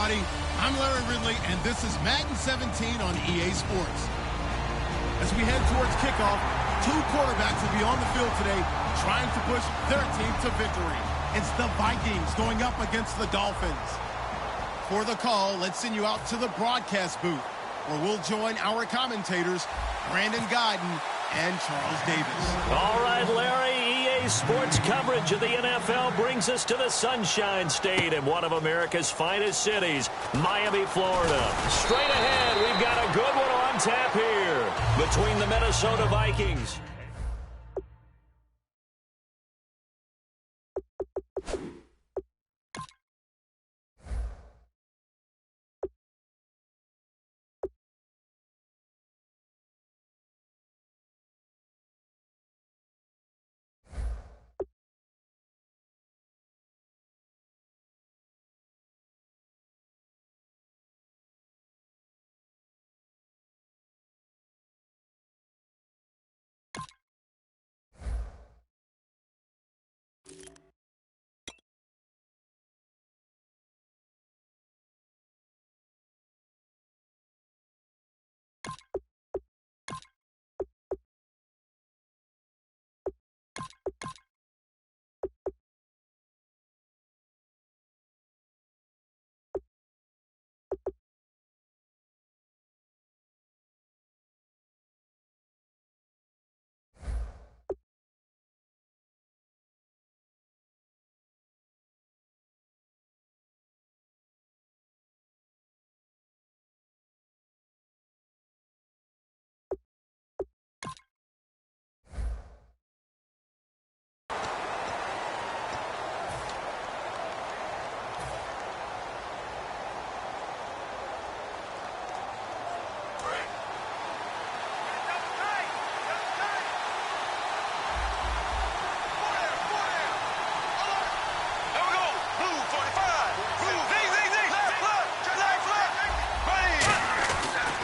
everybody. I'm Larry Ridley, and this is Madden 17 on EA Sports. As we head towards kickoff, two quarterbacks will be on the field today trying to push their team to victory. It's the Vikings going up against the Dolphins. For the call, let's send you out to the broadcast booth, where we'll join our commentators, Brandon Godden and Charles Davis. All right, Larry, EA Sports coverage of the NFL brings us to the Sunshine State in one of America's finest cities, Miami, Florida. Straight ahead, we've got a good one on tap here between the Minnesota Vikings.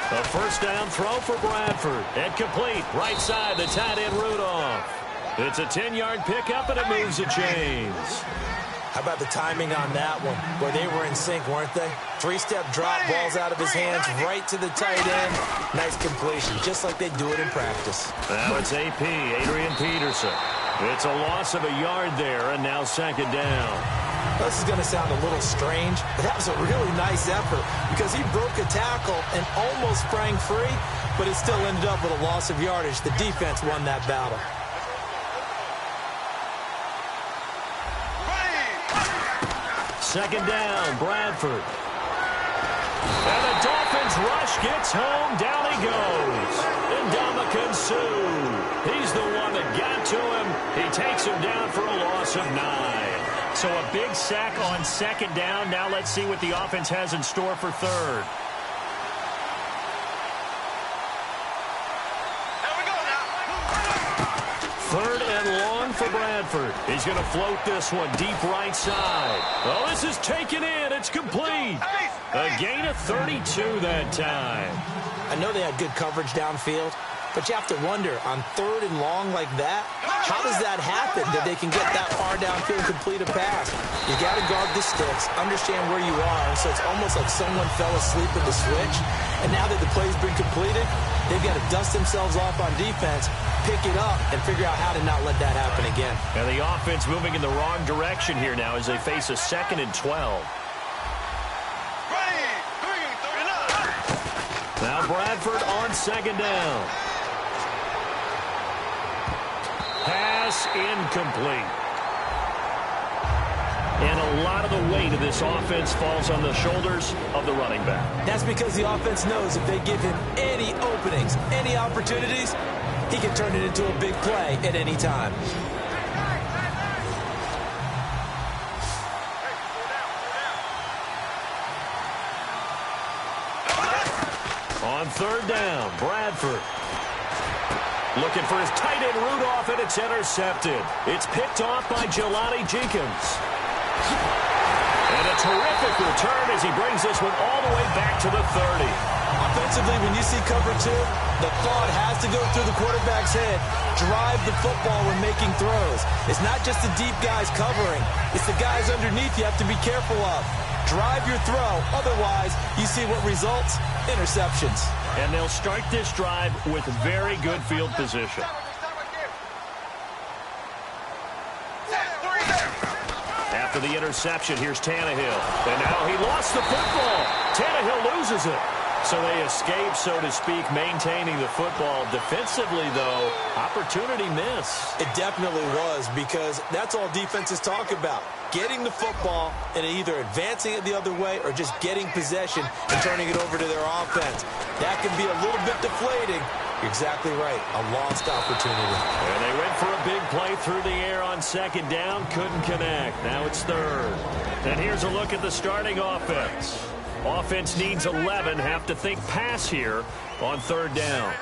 A first down throw for Bradford. Incomplete. Right side, the tight end Rudolph. It's a 10-yard pickup, and it moves the chains. How about the timing on that one, where they were in sync, weren't they? Three-step drop, balls out of his hands, right to the tight end. Nice completion, just like they do it in practice. Now it's AP, Adrian Peterson. It's a loss of a yard there, and now second down. This is going to sound a little strange, but that was a really nice effort because he broke a tackle and almost sprang free, but it still ended up with a loss of yardage. The defense won that battle. Second down, Bradford. And the Dolphins rush gets home. Down he goes. Ndamukong Suh. He's the one that got to him. He takes him down for a loss of 9. So a big sack on second down. Now let's see what the offense has in store for third. There we go now. Third and long for Bradford. He's going to float this one deep right side. Oh, this is taken in. It's complete. A gain of 32 that time. I know they had good coverage downfield, but you have to wonder, on third and long like that, how does that happen that they can get that far downfield and complete a pass? You got to guard the sticks, understand where you are, so it's almost like someone fell asleep at the switch, and now that the play's been completed, they've got to dust themselves off on defense, pick it up, and figure out how to not let that happen again. And the offense moving in the wrong direction here now as they face a 2nd and 12. Now Bradford on second down. Pass incomplete. And a lot of the weight of this offense falls on the shoulders of the running back. That's because the offense knows if they give him any openings, any opportunities, he can turn it into a big play at any time. On third down, Bradford. Looking for his tight end Rudolph, and it's intercepted. It's picked off by Jelani Jenkins. And a terrific return as he brings this one all the way back to the 30. Offensively, when you see cover 2, the thought has to go through the quarterback's head. Drive the football when making throws. It's not just the deep guys covering. It's the guys underneath you have to be careful of. Drive your throw. Otherwise, you see what results? Interceptions. And they'll start this drive with very good field position. After the interception, here's Tannehill. And now he lost the football. Tannehill loses it. So they escape, so to speak, maintaining the football. Defensively, though, opportunity miss. It definitely was, because that's all defenses talk about. Getting the football and either advancing it the other way or just getting possession and turning it over to their offense. That can be a little bit deflating. You're exactly right. A lost opportunity. And they went for a big play through the air on second down. Couldn't connect. Now it's third. And here's a look at the starting offense. Offense needs 11. Have to think pass here on third down.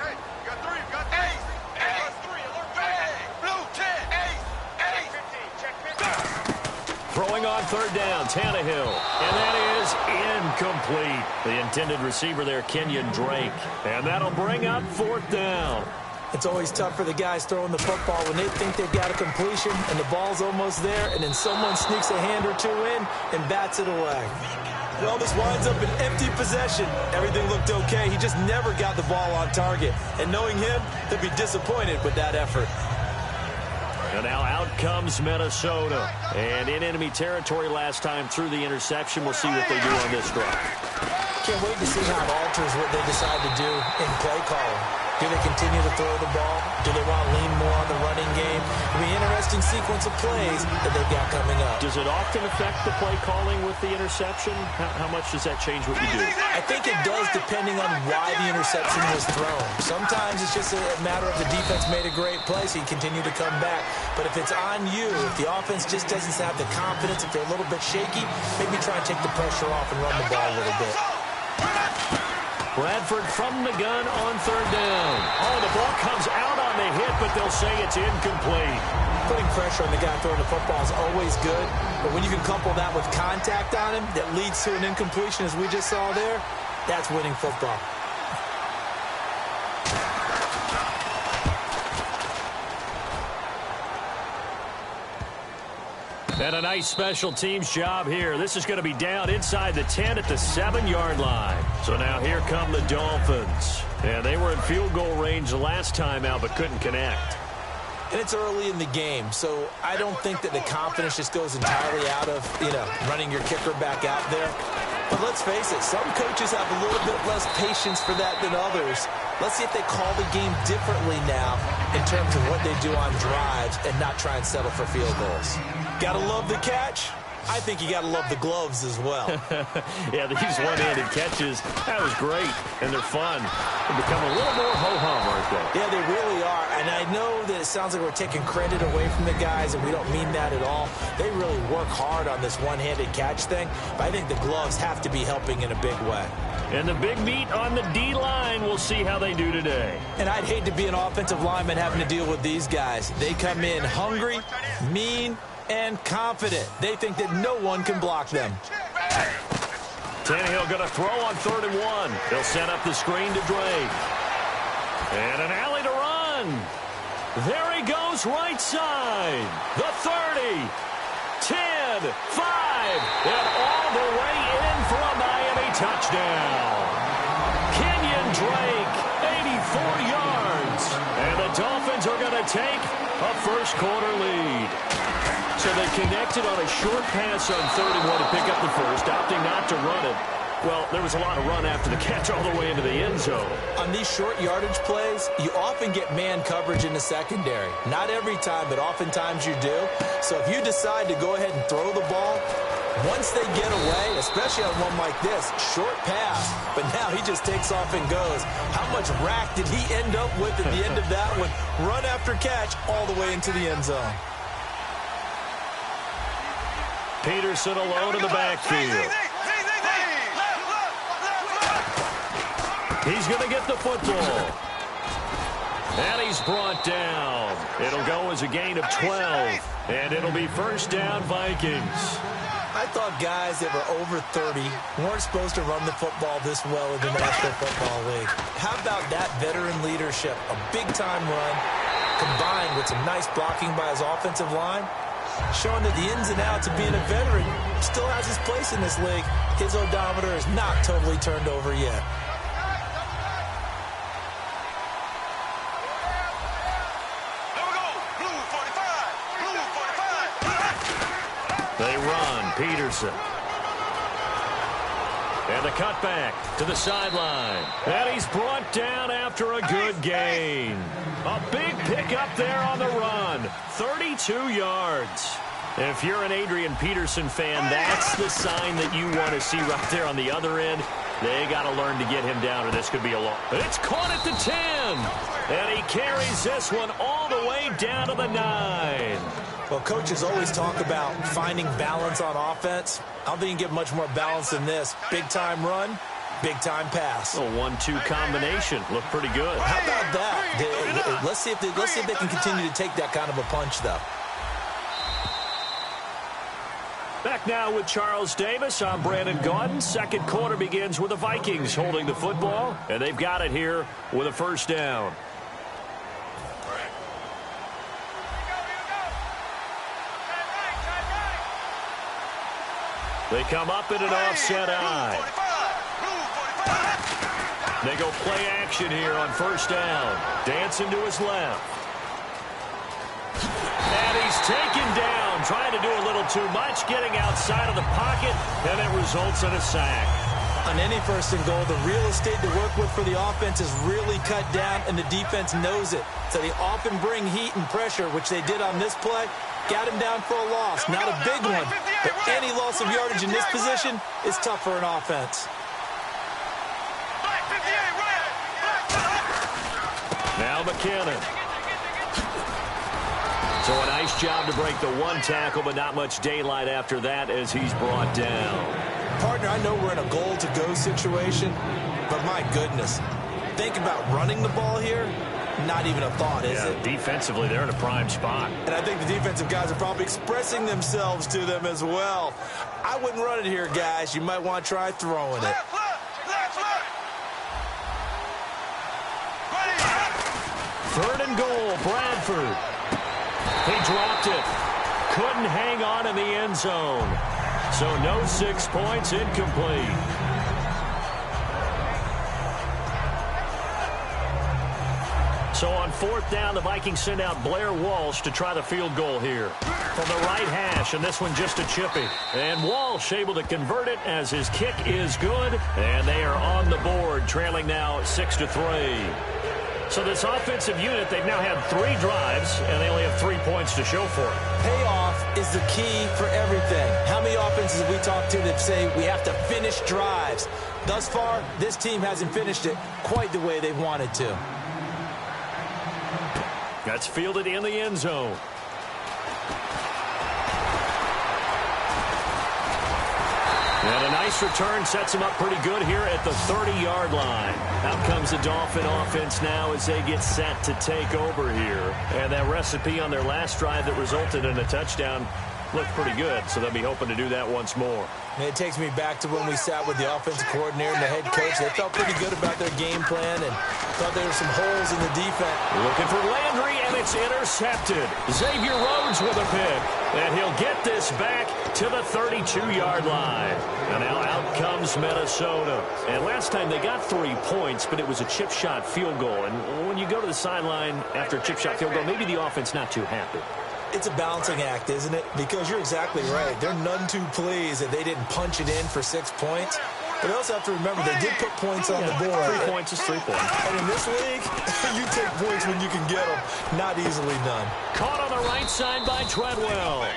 Throwing on third down, Tannehill. And that is incomplete. The intended receiver there, Kenyon Drake. And that'll bring up fourth down. It's always tough for the guys throwing the football when they think they've got a completion and the ball's almost there, and then someone sneaks a hand or two in and bats it away. Well, this winds up an empty possession. Everything looked okay. He just never got the ball on target. And knowing him, he'll be disappointed with that effort. And now out comes Minnesota. And in enemy territory last time through the interception. We'll see what they do on this drive. Can't wait to see how it alters what they decide to do in play calling. Do they continue to throw the ball? Do they want to lean more on the running game? It'll be an interesting sequence of plays that they've got coming up. Does it often affect the play calling with the interception? How much does that change what you do? I think it does, depending on why the interception was thrown. Sometimes it's just a matter of the defense made a great play, so you continue to come back. But if it's on you, if the offense just doesn't have the confidence, if they're a little bit shaky, maybe try and take the pressure off and run the ball a little bit. Bradford from the gun on third down. Oh, the ball comes out on the hit, but they'll say it's incomplete. Putting pressure on the guy throwing the football is always good, but when you can couple that with contact on him that leads to an incompletion, as we just saw there, that's winning football. And a nice special teams job here. This is going to be down inside the 10 at the 7-yard line. So now here come the Dolphins. And they were in field goal range the last time out, but couldn't connect. And it's early in the game, so I don't think that the confidence just goes entirely out of, running your kicker back out there. But let's face it, some coaches have a little bit less patience for that than others. Let's see if they call the game differently now in terms of what they do on drives and not try and settle for field goals. Gotta love the catch. I think you gotta love the gloves as well. Yeah, these one-handed catches, that was great, and they're fun. They become a little more ho-hum, aren't they? Yeah, they really are, and I know that it sounds like we're taking credit away from the guys, and we don't mean that at all. They really work hard on this one-handed catch thing, but I think the gloves have to be helping in a big way. And the big meat on the D-line, we'll see how they do today. And I'd hate to be an offensive lineman having to deal with these guys. They come in hungry, mean, and confident. They think that no one can block them. Tannehill going to throw on 3rd and 1. He'll set up the screen to Drake. And an alley to run. There he goes right side. The 30, 10, 5, and all the way in for a Miami touchdown. Kenyon Drake, 84 yards. And the Dolphins are going to take a first-quarter lead. So they connected on a short pass on 31 to pick up the first, opting not to run it. Well, there was a lot of run after the catch all the way into the end zone. On these short yardage plays, you often get man coverage in the secondary. Not every time, but oftentimes you do. So if you decide to go ahead and throw the ball, once they get away, especially on one like this, short pass, but now he just takes off and goes. How much rack did he end up with at the end of that one? Run after catch all the way into the end zone. Peterson alone in the backfield. He's going to get the football. And he's brought down. It'll go as a gain of 12. And it'll be first down, Vikings. I thought guys that were over 30 weren't supposed to run the football this well in the National Football League. How about that veteran leadership? A big-time run combined with some nice blocking by his offensive line, showing that the ins and outs of being a veteran still has his place in this league. His odometer is not totally turned over yet. They run. Peterson. And the cutback to the sideline. And he's brought down after a good gain. A big pickup there on the run. 32 yards. If you're an Adrian Peterson fan, that's the sign that you want to see right there on the other end. They got to learn to get him down, or this could be a loss. It's caught at the 10. And he carries this one all the way down to the 9. Well, coaches always talk about finding balance on offense. I don't think you can get much more balance than this. Big-time run, big-time pass. A 1-2 combination. Looked pretty good. How about that? Let's see if they can continue to take that kind of a punch, though. Back now with Charles Davis. I'm Brandon Gaudin. Second quarter begins with the Vikings holding the football, and they've got it here with a first down. They come up in an offset eye. They go play action here on first down. Dancing to his left. And he's taken down, trying to do a little too much, getting outside of the pocket, and it results in a sack. On any first and goal, the real estate to work with for the offense is really cut down, and the defense knows it. So they often bring heat and pressure, which they did on this play. Got him down for a loss. Not a big one, but any loss of yardage in this position is tough for an offense. Now McKinnon. So a nice job to break the one tackle, but not much daylight after that as he's brought down. Partner, I know we're in a goal-to-go situation, but my goodness, think about running the ball here. Not even a thought, is it? Defensively, they're in a prime spot. And I think the defensive guys are probably expressing themselves to them as well. I wouldn't run it here, guys. You might want to try throwing it. Third and goal, Bradford. He dropped it. Couldn't hang on in the end zone. So no 6 points, incomplete. So on fourth down, the Vikings send out Blair Walsh to try the field goal here. From the right hash, and this one just a chippy. And Walsh able to convert it as his kick is good. And they are on the board, trailing now 6-3. So this offensive unit, they've now had 3 drives, and they only have 3 points to show for it. Payoff is the key for everything. How many offenses have we talked to that say we have to finish drives? Thus far, this team hasn't finished it quite the way they wanted to. That's fielded in the end zone. And a nice return sets him up pretty good here at the 30-yard line. Out comes the Dolphin offense now as they get set to take over here. And that recipe on their last drive that resulted in a touchdown looked pretty good, so they'll be hoping to do that once more. And it takes me back to when we sat with the offensive coordinator and the head coach. They felt pretty good about their game plan and thought there were some holes in the defense. Looking for Landry, and it's intercepted. Xavier Rhodes with a pick, and he'll get this back to the 32-yard line. And now out comes Minnesota. And last time they got 3 points, but it was a chip shot field goal. And when you go to the sideline after a chip shot field goal, maybe the offense not too happy. It's a balancing act, isn't it? Because you're exactly right. They're none too pleased that they didn't punch it in for 6 points. But they also have to remember they did put points on the board. 3 points is 3 points. And in this league, you take points when you can get them. Not easily done. Caught on the right side by Treadwell.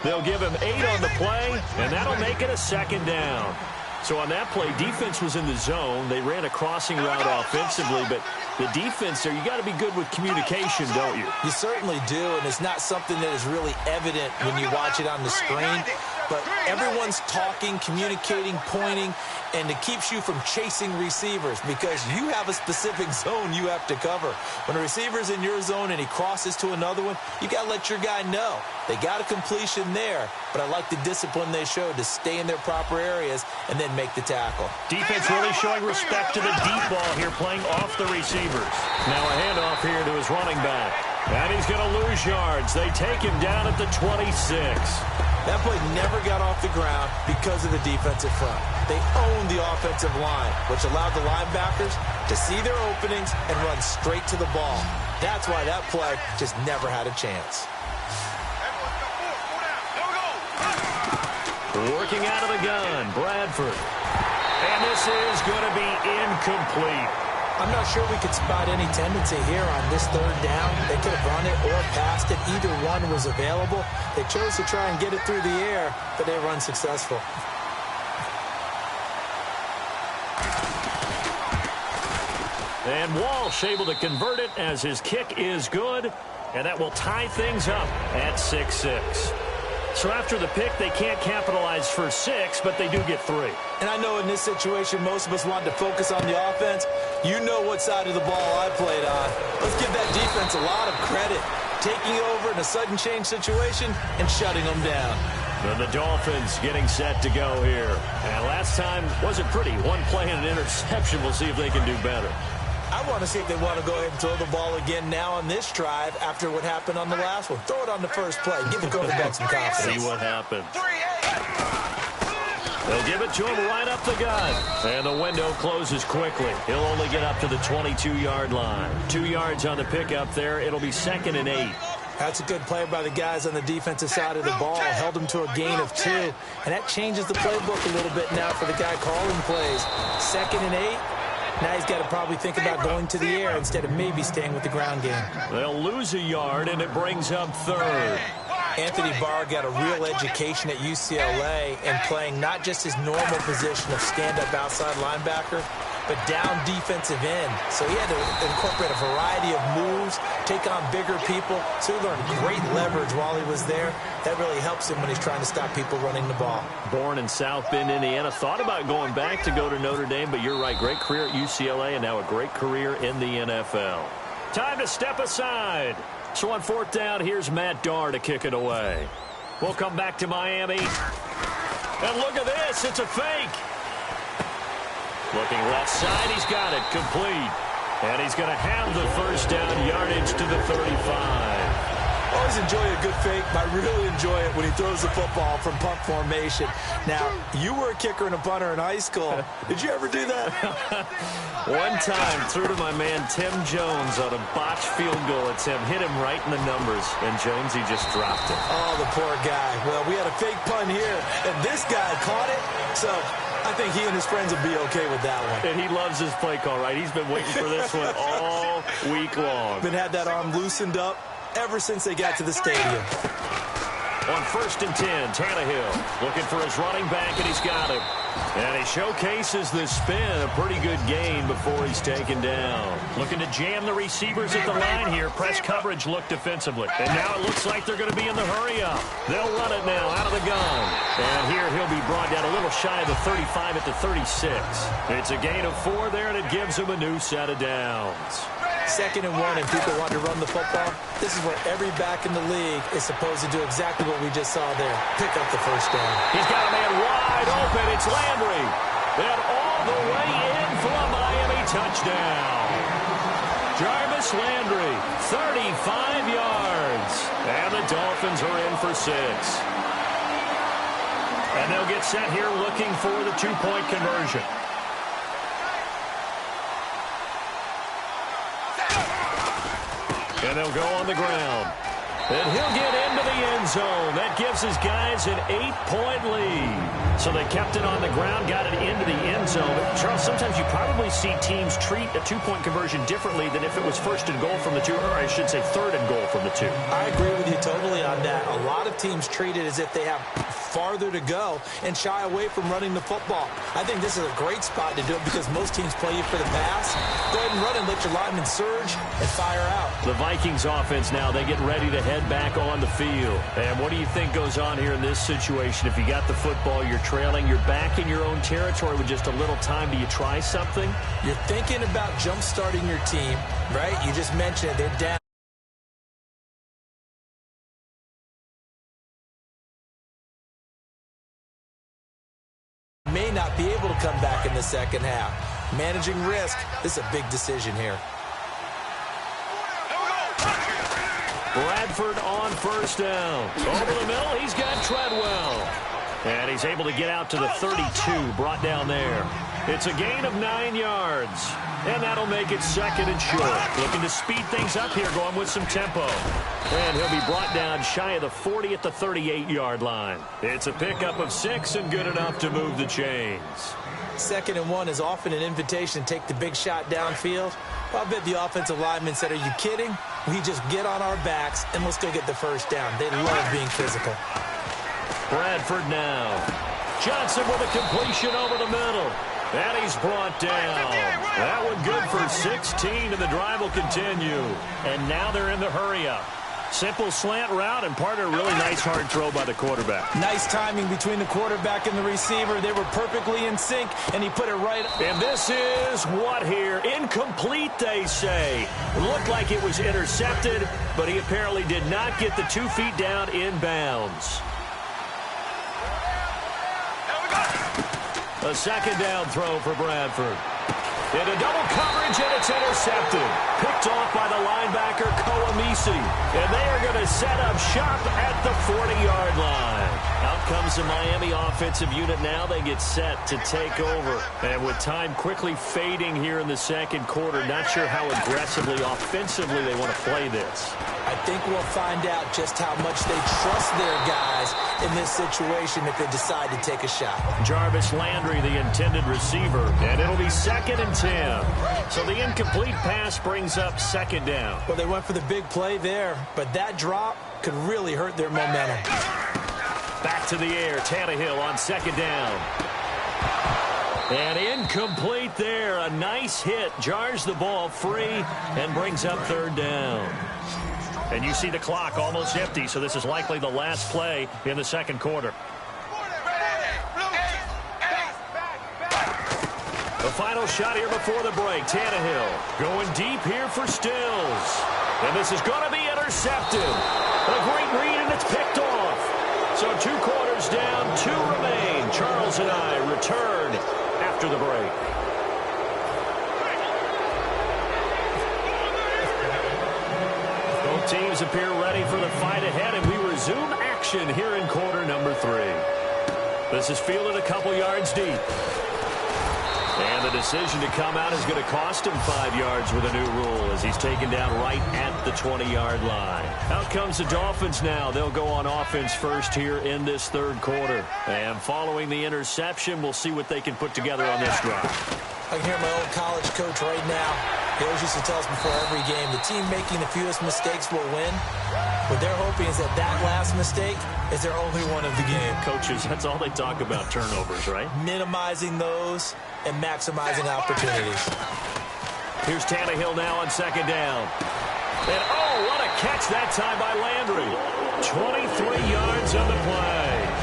They'll give him 8 on the play, and that'll make it a second down. So on that play, defense was in the zone. They ran a crossing route offensively, but the defense there, you got to be good with communication, don't you? You certainly do, and it's not something that is really evident when you watch it on the screen. but everyone's talking, communicating, pointing, and it keeps you from chasing receivers because you have a specific zone you have to cover. When a receiver's in your zone and he crosses to another one, you got to let your guy know. They got a completion there, but I like the discipline they showed to stay in their proper areas and then make the tackle. Defense really showing respect to the deep ball here, playing off the receivers. Now a handoff here to his running back. And he's going to lose yards. They take him down at the 26. That play never got off the ground because of the defensive front. They owned the offensive line, which allowed the linebackers to see their openings and run straight to the ball. That's why that play just never had a chance. Working out of the gun, Bradford. And this is going to be incomplete. I'm not sure we could spot any tendency here on this third down. They could have run it or passed it. Either one was available. They chose to try and get it through the air, but they were unsuccessful. And Walsh able to convert it as his kick is good. And that will tie things up at 6-6. So after the pick, they can't capitalize for 6, but they do get 3. And I know in this situation, most of us want to focus on the offense. You know what side of the ball I played on. Let's give that defense a lot of credit. Taking over in a sudden change situation and shutting them down. And the Dolphins getting set to go here. And last time wasn't pretty. One play and an interception. We'll see if they can do better. I want to see if they want to go ahead and throw the ball again now on this drive after what happened on the last one. Throw it on the first play. Give the quarterback some confidence. See what happens. They'll give it to him right up the gut. And the window closes quickly. He'll only get up to the 22-yard line. 2 yards on the pickup there. It'll be 2nd and 8. That's a good play by the guys on the defensive side of the ball. Held them to a gain of 2. And that changes the playbook a little bit now for the guy calling plays. 2nd and 8. Now he's got to probably think about going to the air instead of maybe staying with the ground game. They'll lose a yard, and it brings up 3rd. Anthony Barr got a real education at UCLA and playing not just his normal position of stand-up outside linebacker, but down defensive end. So he had to incorporate a variety of moves, take on bigger people. So he learned great leverage while he was there. That really helps him when he's trying to stop people running the ball. Born in South Bend, Indiana. Thought about going back to go to Notre Dame, but you're right. Great career at UCLA and now a great career in the NFL. Time to step aside. So on 4th down, here's Matt Darr to kick it away. We'll come back to Miami. And look at this. It's a fake. Looking left side, he's got it, complete. And he's going to have the first down yardage to the 35. Always enjoy a good fake, but I really enjoy it when he throws the football from punt formation. Now, you were a kicker and a punter in high school. Did you ever do that? One time, threw to my man Tim Jones on a botched field goal attempt. Hit him right in the numbers, and Jones, he just dropped it. Oh, the poor guy. Well, we had a fake punt here, and this guy caught it, so I think he and his friends will be okay with that one. And he loves his play call, right? He's been waiting for this one all week long. Been had that arm loosened up ever since they got to the stadium. On 1st and 10, Tannehill looking for his running back, and he's got him. And he showcases the spin, a pretty good gain before he's taken down. Looking to jam the receivers at the line here. Press coverage look defensively. And now it looks like they're going to be in the hurry-up. They'll run it now out of the gun. And here he'll be brought down a little shy of the 35 at the 36. It's a gain of 4 there, and it gives him a new set of downs. 2nd and 1, and people want to run the football. This is where every back in the league is supposed to do exactly what we just saw there. Pick up the first down. He's got a man wide open. It's Landry. And all the way in for a Miami touchdown. Jarvis Landry, 35 yards. And the Dolphins are in for 6. And they'll get set here looking for the 2-point conversion. And they'll go on the ground. And he'll get into the end zone. That gives his guys an 8-point lead. So they kept it on the ground, got it into the end zone. But Charles, sometimes you probably see teams treat a 2-point conversion differently than if it was 1st and goal from the 2, or I should say 3rd and goal from the 2. I agree with you totally on that. A lot of teams treat it as if they have farther to go and shy away from running the football. I think this is a great spot to do it because most teams play you for the pass. Go ahead and run and let your linemen surge and fire out. The Vikings offense now, they get ready to head back on the field. And what do you think goes on here in this situation? If you got the football, you're trailing, you're back in your own territory with just a little time. Do you try something? You're thinking about jump-starting your team, right? You just mentioned it. They're down. May not be able to come back in the second half. Managing risk, this is a big decision here. Bradford on first down. Over the middle, he's got Treadwell. And he's able to get out to the 32, brought down there. It's a gain of 9 yards. And that'll make it second and short. Looking to speed things up here, going with some tempo. And he'll be brought down shy of the 40 at the 38-yard line. It's a pickup of 6 and good enough to move the chains. 2nd and 1 is often an invitation to take the big shot downfield. Well, I bet the offensive lineman said, are you kidding? We just get on our backs and let's go get the first down. They love being physical. Bradford now. Johnson with a completion over the middle. And he's brought down. That one good for 16, and the drive will continue. And now they're in the hurry-up. Simple slant route, and part of a really nice hard throw by the quarterback. Nice timing between the quarterback and the receiver. They were perfectly in sync, and he put it right. And this is what here? Incomplete, they say. It looked like it was intercepted, but he apparently did not get the 2 feet down in bounds. A second down throw for Bradford. Into double coverage, and it's intercepted. Picked off by the linebacker, Koamisi. And they are going to set up shop at the 40-yard line. Out comes the Miami offensive unit now. They get set to take over. And with time quickly fading here in the second quarter, not sure how aggressively, offensively they want to play this. I think we'll find out just how much they trust their guys in this situation if they decide to take a shot. Jarvis Landry, the intended receiver, and it'll be 2nd and 10. So the incomplete pass brings up 2nd down. Well, they went for the big play there, but that drop could really hurt their momentum. Back to the air, Tannehill on 2nd down. And incomplete there. A nice hit, jars the ball free, and brings up 3rd down. And you see the clock almost empty, so this is likely the last play in the second quarter. The final shot here before the break. Tannehill going deep here for Stills. And this is going to be intercepted. A great read, and it's picked off. So 2 quarters down, 2 remain. Charles and I return after the break. Both teams appear ready for the fight ahead, and we resume action here in quarter number 3. This is fielded a couple yards deep. And the decision to come out is going to cost him 5 yards with a new rule as he's taken down right at the 20-yard line. Out comes the Dolphins now. They'll go on offense first here in this 3rd quarter. And following the interception, we'll see what they can put together on this drive. I can hear my old college coach right now. He always used to tell us before every game, the team making the fewest mistakes will win. What they're hoping is that last mistake is their only one of the game. Coaches, that's all they talk about, turnovers, right? Minimizing those and maximizing opportunities. Here's Tannehill now on 2nd down. And, oh, what a catch that time by Landry. 23 yards on the play.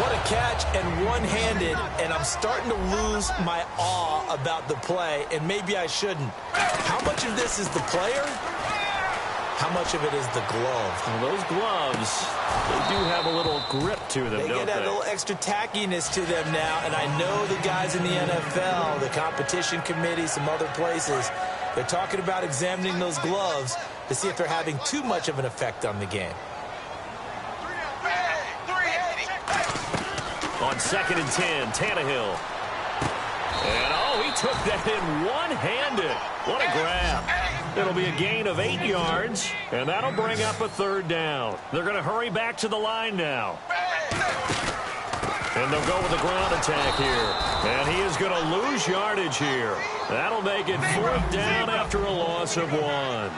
What a catch, and one-handed, and I'm starting to lose my awe about the play, and maybe I shouldn't. How much of this is the player? How much of it is the glove? Well, those gloves, they do have a little grip to them, don't they? They get a little extra tackiness to them now, and I know the guys in the NFL, the competition committee, some other places, they're talking about examining those gloves to see if they're having too much of an effect on the game. On 2nd and 10, Tannehill. And, oh, he took that in one-handed. What a grab. It'll be a gain of 8 yards, and that'll bring up a 3rd down. They're going to hurry back to the line now. And they'll go with the ground attack here. And he is going to lose yardage here. That'll make it 4th down after a loss of 1.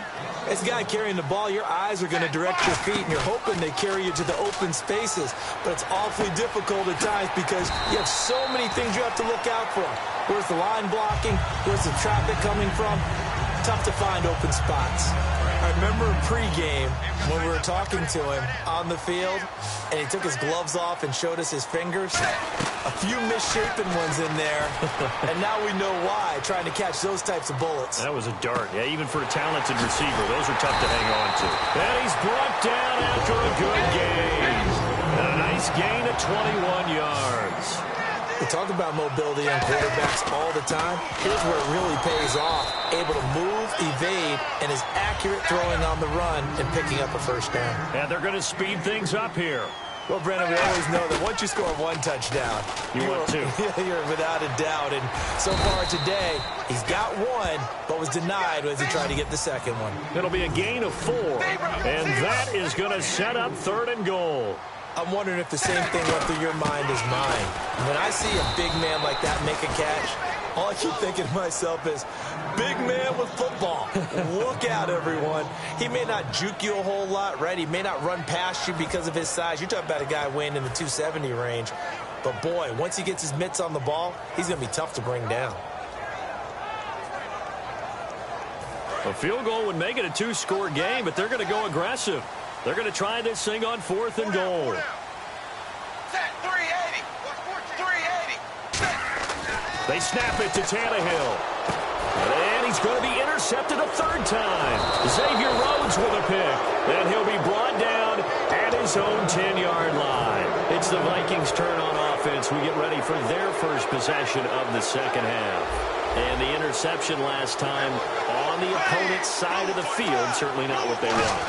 This guy carrying the ball, your eyes are going to direct your feet, and you're hoping they carry you to the open spaces. But it's awfully difficult at times because you have so many things you have to look out for. Where's the line blocking? Where's the traffic coming from? Tough to find open spots. I remember pregame when we were talking to him on the field, and he took his gloves off and showed us his fingers. A few misshapen ones in there, and now we know why, trying to catch those types of bullets. That was a dart. Yeah, even for a talented receiver, those are tough to hang on to. And he's brought down after a good gain. And a nice gain of 21 yards. We talk about mobility on quarterbacks all the time. Here's where it really pays off. Able to move, evade, and is accurate throwing on the run and picking up a first down. And they're going to speed things up here. Well, Brendan, we always know that once you score 1 touchdown, you want 2. You're without a doubt. And so far today, he's got 1, but was denied as he tried to get the second one. It'll be a gain of 4. And that is going to set up 3rd and goal. I'm wondering if the same thing went through your mind as mine. When I see a big man like that make a catch, all I keep thinking to myself is, big man with football. Look out, everyone. He may not juke you a whole lot, right? He may not run past you because of his size. You're talking about a guy weighing in the 270 range. But, boy, once he gets his mitts on the ball, he's going to be tough to bring down. A field goal would make it a 2-score game, but they're going to go aggressive. They're going to try this thing on 4th and goal. Set 380. 380. They snap it to Tannehill. And he's going to be intercepted a 3rd time. Xavier Rhodes with a pick. And he'll be brought down at his own 10-yard line. It's the Vikings' turn on offense. We get ready for their first possession of the second half. And the interception last time on the opponent's side of the field, certainly not what they want.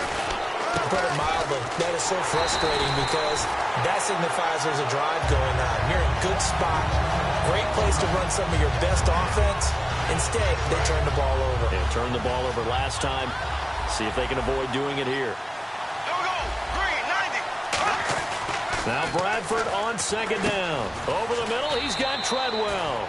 To put it mildly, that is so frustrating because that signifies there's a drive going on. You're in a good spot, great place to run some of your best offense. Instead, they turn the ball over. They turned the ball over last time. See if they can avoid doing it here. Green, 90. Now Bradford on 2nd down. Over the middle, he's got Treadwell.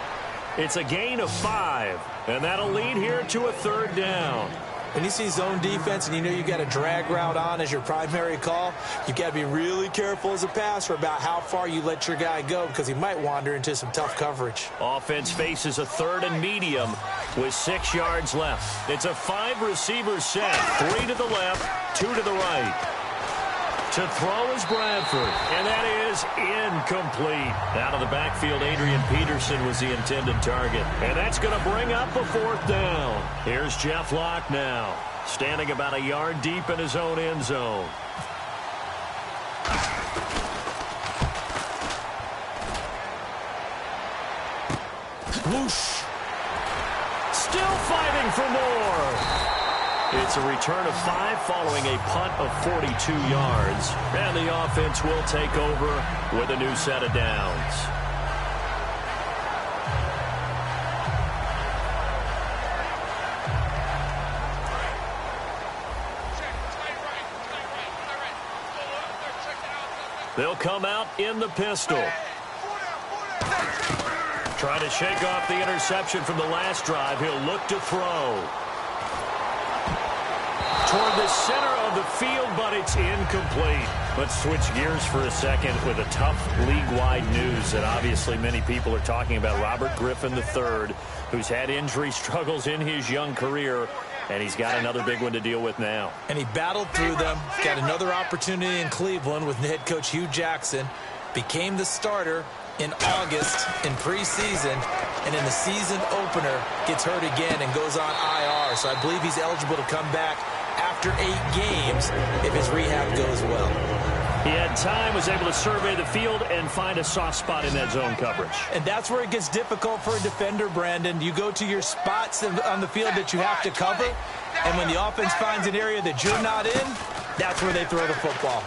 It's a gain of 5, and that'll lead here to a 3rd down. When you see zone defense and you know you got a drag route on as your primary call, you got to be really careful as a passer about how far you let your guy go because he might wander into some tough coverage. Offense faces a 3rd and medium with 6 yards left. It's a 5-receiver set, 3 to the left, 2 to the right. To throw is Bradford, and that is incomplete. Out of the backfield, Adrian Peterson was the intended target. And that's going to bring up a 4th down. Here's Jeff Locke now, standing about a yard deep in his own end zone. Whoosh. Still fighting for more. It's a return of 5 following a punt of 42 yards. And the offense will take over with a new set of downs. They'll come out in the pistol. Trying to shake off the interception from the last drive. He'll look to throw. Toward the center of the field, but it's incomplete. Let's switch gears for a second with a tough league-wide news that obviously many people are talking about. Robert Griffin III, who's had injury struggles in his young career, and he's got another big one to deal with now. And he battled through them, got another opportunity in Cleveland with head coach Hugh Jackson, became the starter in August in preseason, and in the season opener gets hurt again and goes on IR. So I believe he's eligible to come back after 8 games if his rehab goes well. He had time, was able to survey the field and find a soft spot in that zone coverage. And that's where it gets difficult for a defender, Brandon. You go to your spots on the field that you have to cover, and when the offense finds an area that you're not in, that's where they throw the football.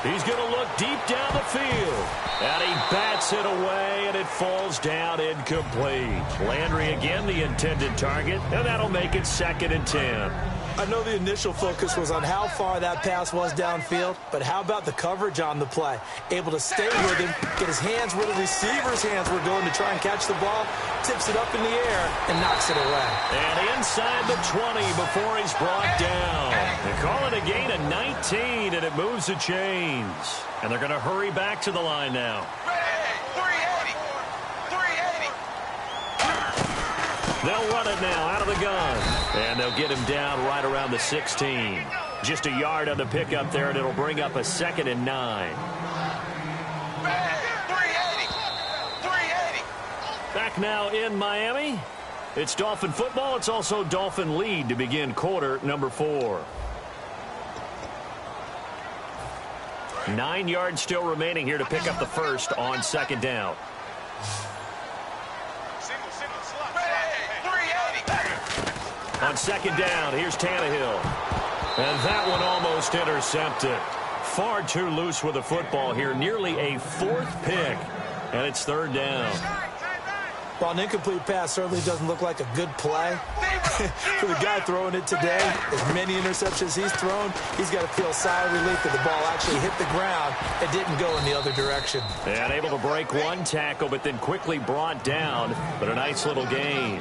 He's going to look deep down the field. And he bats it away, and it falls down incomplete. Landry again the intended target, and that'll make it 2nd and 10. I know the initial focus was on how far that pass was downfield, but how about the coverage on the play? Able to stay with him, get his hands where the receiver's hands were going to try and catch the ball, tips it up in the air, and knocks it away. And inside the 20 before he's brought down. They call it a gain of 19, and it moves the chains. And they're going to hurry back to the line now. 380. 380. They'll run it now out of the gun. And they'll get him down right around the 16. Just a yard on the pickup there, and it'll bring up a 2nd and 9. 380. 380. Back now in Miami. It's Dolphin football. It's also Dolphin lead to begin quarter number 4. 9 yards still remaining here to pick up the first on 2nd down. On 2nd down, here's Tannehill. And that one almost intercepted. Far too loose with the football here. Nearly a 4th pick. And it's 3rd down. Well, an incomplete pass certainly doesn't look like a good play. For the guy throwing it today, as many interceptions he's thrown, he's got to feel sigh of relief that the ball actually hit the ground and didn't go in the other direction. And able to break one tackle, but then quickly brought down. But a nice little gain.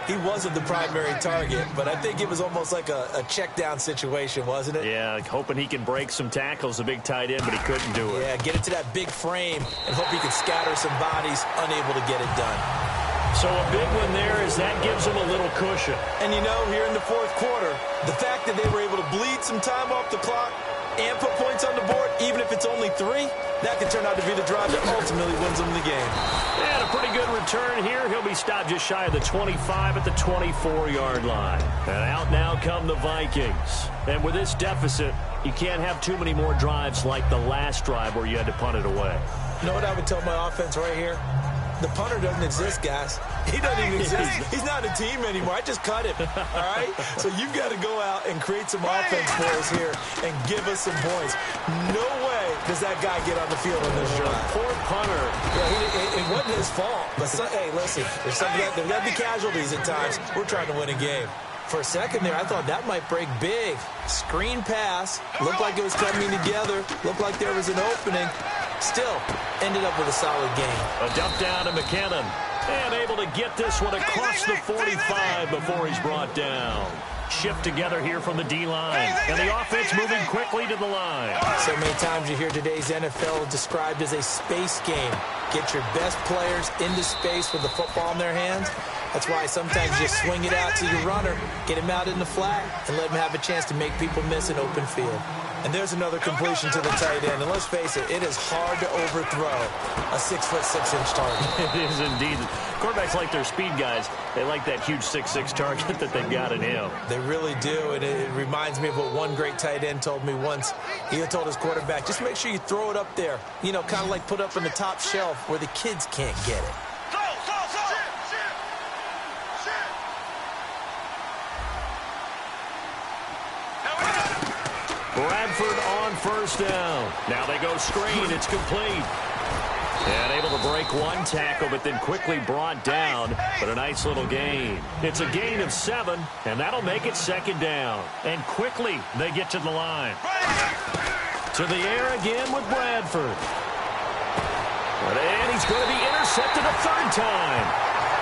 He wasn't the primary target, but I think it was almost like a check down situation, wasn't it? Yeah, like hoping he can break some tackles, a big tight end, but he couldn't do it. Yeah, get it to that big frame and hope he can scatter some bodies, unable to get it done. So a big one there as that gives him a little cushion. And you know, here in the 4th quarter, the fact that they were able to bleed some time off the clock and put points on the board, even if it's only 3, that could turn out to be the drive that ultimately wins them the game. And a pretty good return here. He'll be stopped just shy of the 25 at the 24-yard line. And out now come the Vikings. And with this deficit, you can't have too many more drives like the last drive where you had to punt it away. You know what I would tell my offense right here? The punter doesn't exist, guys. He doesn't even exist. He's not a team anymore. I just cut him, all right? So you've got to go out and create some offense for us here and give us some points. No way does that guy get on the field in this drive. Poor punter. Yeah, it wasn't his fault. But, hey, listen, there's got to be casualties at times. We're trying to win a game. For a second there, I thought that might break big. Screen pass. Looked like it was coming together. Looked like there was an opening. Still, ended up with a solid game. A dump down to McKinnon. And able to get this one across the 45 before he's brought down. Shift together here from the D-line. And the offense moving quickly to the line. So many times you hear today's NFL described as a space game. Get your best players into space with the football in their hands. That's why sometimes you swing it out to your runner, get him out in the flat, and let him have a chance to make people miss an open field. And there's another completion to the tight end. And let's face it, it is hard to overthrow a 6'6" target. It is indeed. Quarterbacks like their speed guys. They like that huge 6'6" target that they've got in him. They really do. And it reminds me of what one great tight end told me once. He had told his quarterback, just make sure you throw it up there. You know, kind of like put up in the top shelf where the kids can't get it. Bradford on 1st down. Now they go screen. It's complete. And able to break one tackle, but then quickly brought down. But a nice little gain. It's a gain of 7, and that'll make it 2nd down. And quickly they get to the line. To the air again with Bradford. And he's going to be intercepted a 3rd time.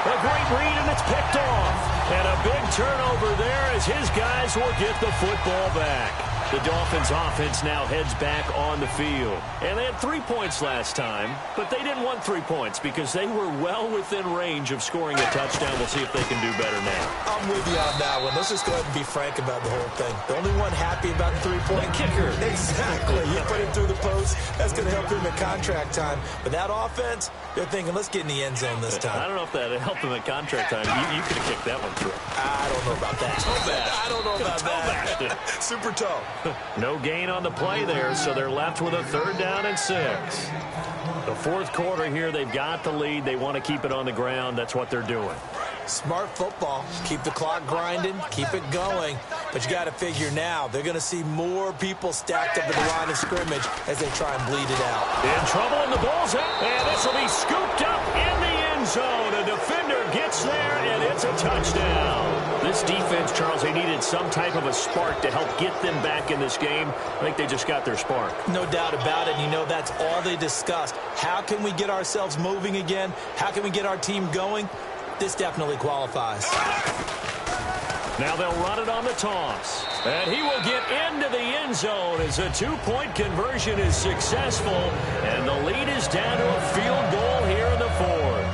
A great read, and it's picked off. And a big turnover there as his guys will get the football back. The Dolphins offense now heads back on the field. And they had 3 points last time, but they didn't want 3 points because they were well within range of scoring a touchdown. We'll see if they can do better now. I'm with you on that one. Let's just go ahead and be frank about the whole thing. The only one happy about the 3-point kicker. Exactly. You put him through the post. That's going to help him at contract time. But that offense, they're thinking, let's get in the end zone this time. I don't know if that helped him at contract time. You could have kicked that one through. I don't know about that. I don't know about that. Super toe. No gain on the play there, so they're left with a 3rd down and 6. The 4th quarter here, they've got the lead. They want to keep it on the ground. That's what they're doing. Smart football. Keep the clock grinding. Keep it going. But you got to figure now, they're going to see more people stacked up at the line of scrimmage as they try and bleed it out. In trouble, and the ball's out. And this will be scooped up in the end zone. A defender gets there, and it's a touchdown. This defense, Charles, they needed some type of a spark to help get them back in this game. I think they just got their spark. No doubt about it. And you know, that's all they discussed. How can we get ourselves moving again? How can we get our team going? This definitely qualifies. Now they'll run it on the toss. And he will get into the end zone as a two-point conversion is successful. And the lead is down to a field goal here in the fourth.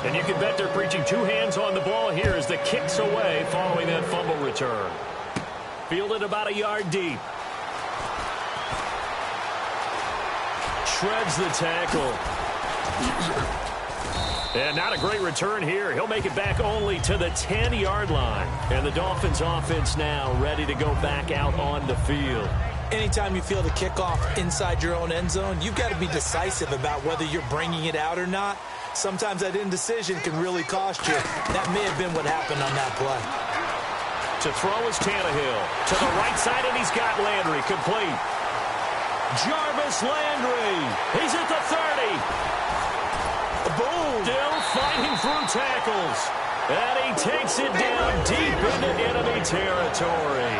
And you can bet they're preaching two hands on the ball here as the kick's away following that fumble return. Fielded about a yard deep. Shreds the tackle. And not a great return here. He'll make it back only to the 10-yard line. And the Dolphins offense now ready to go back out on the field. Anytime you feel the kickoff inside your own end zone, you've got to be decisive about whether you're bringing it out or not. Sometimes that indecision can really cost you. That may have been what happened on that play. To throw is Tannehill. To the right side, and he's got Landry complete. Jarvis Landry. He's at the 30. Boom. Still fighting through tackles. And he takes it down deep into enemy territory.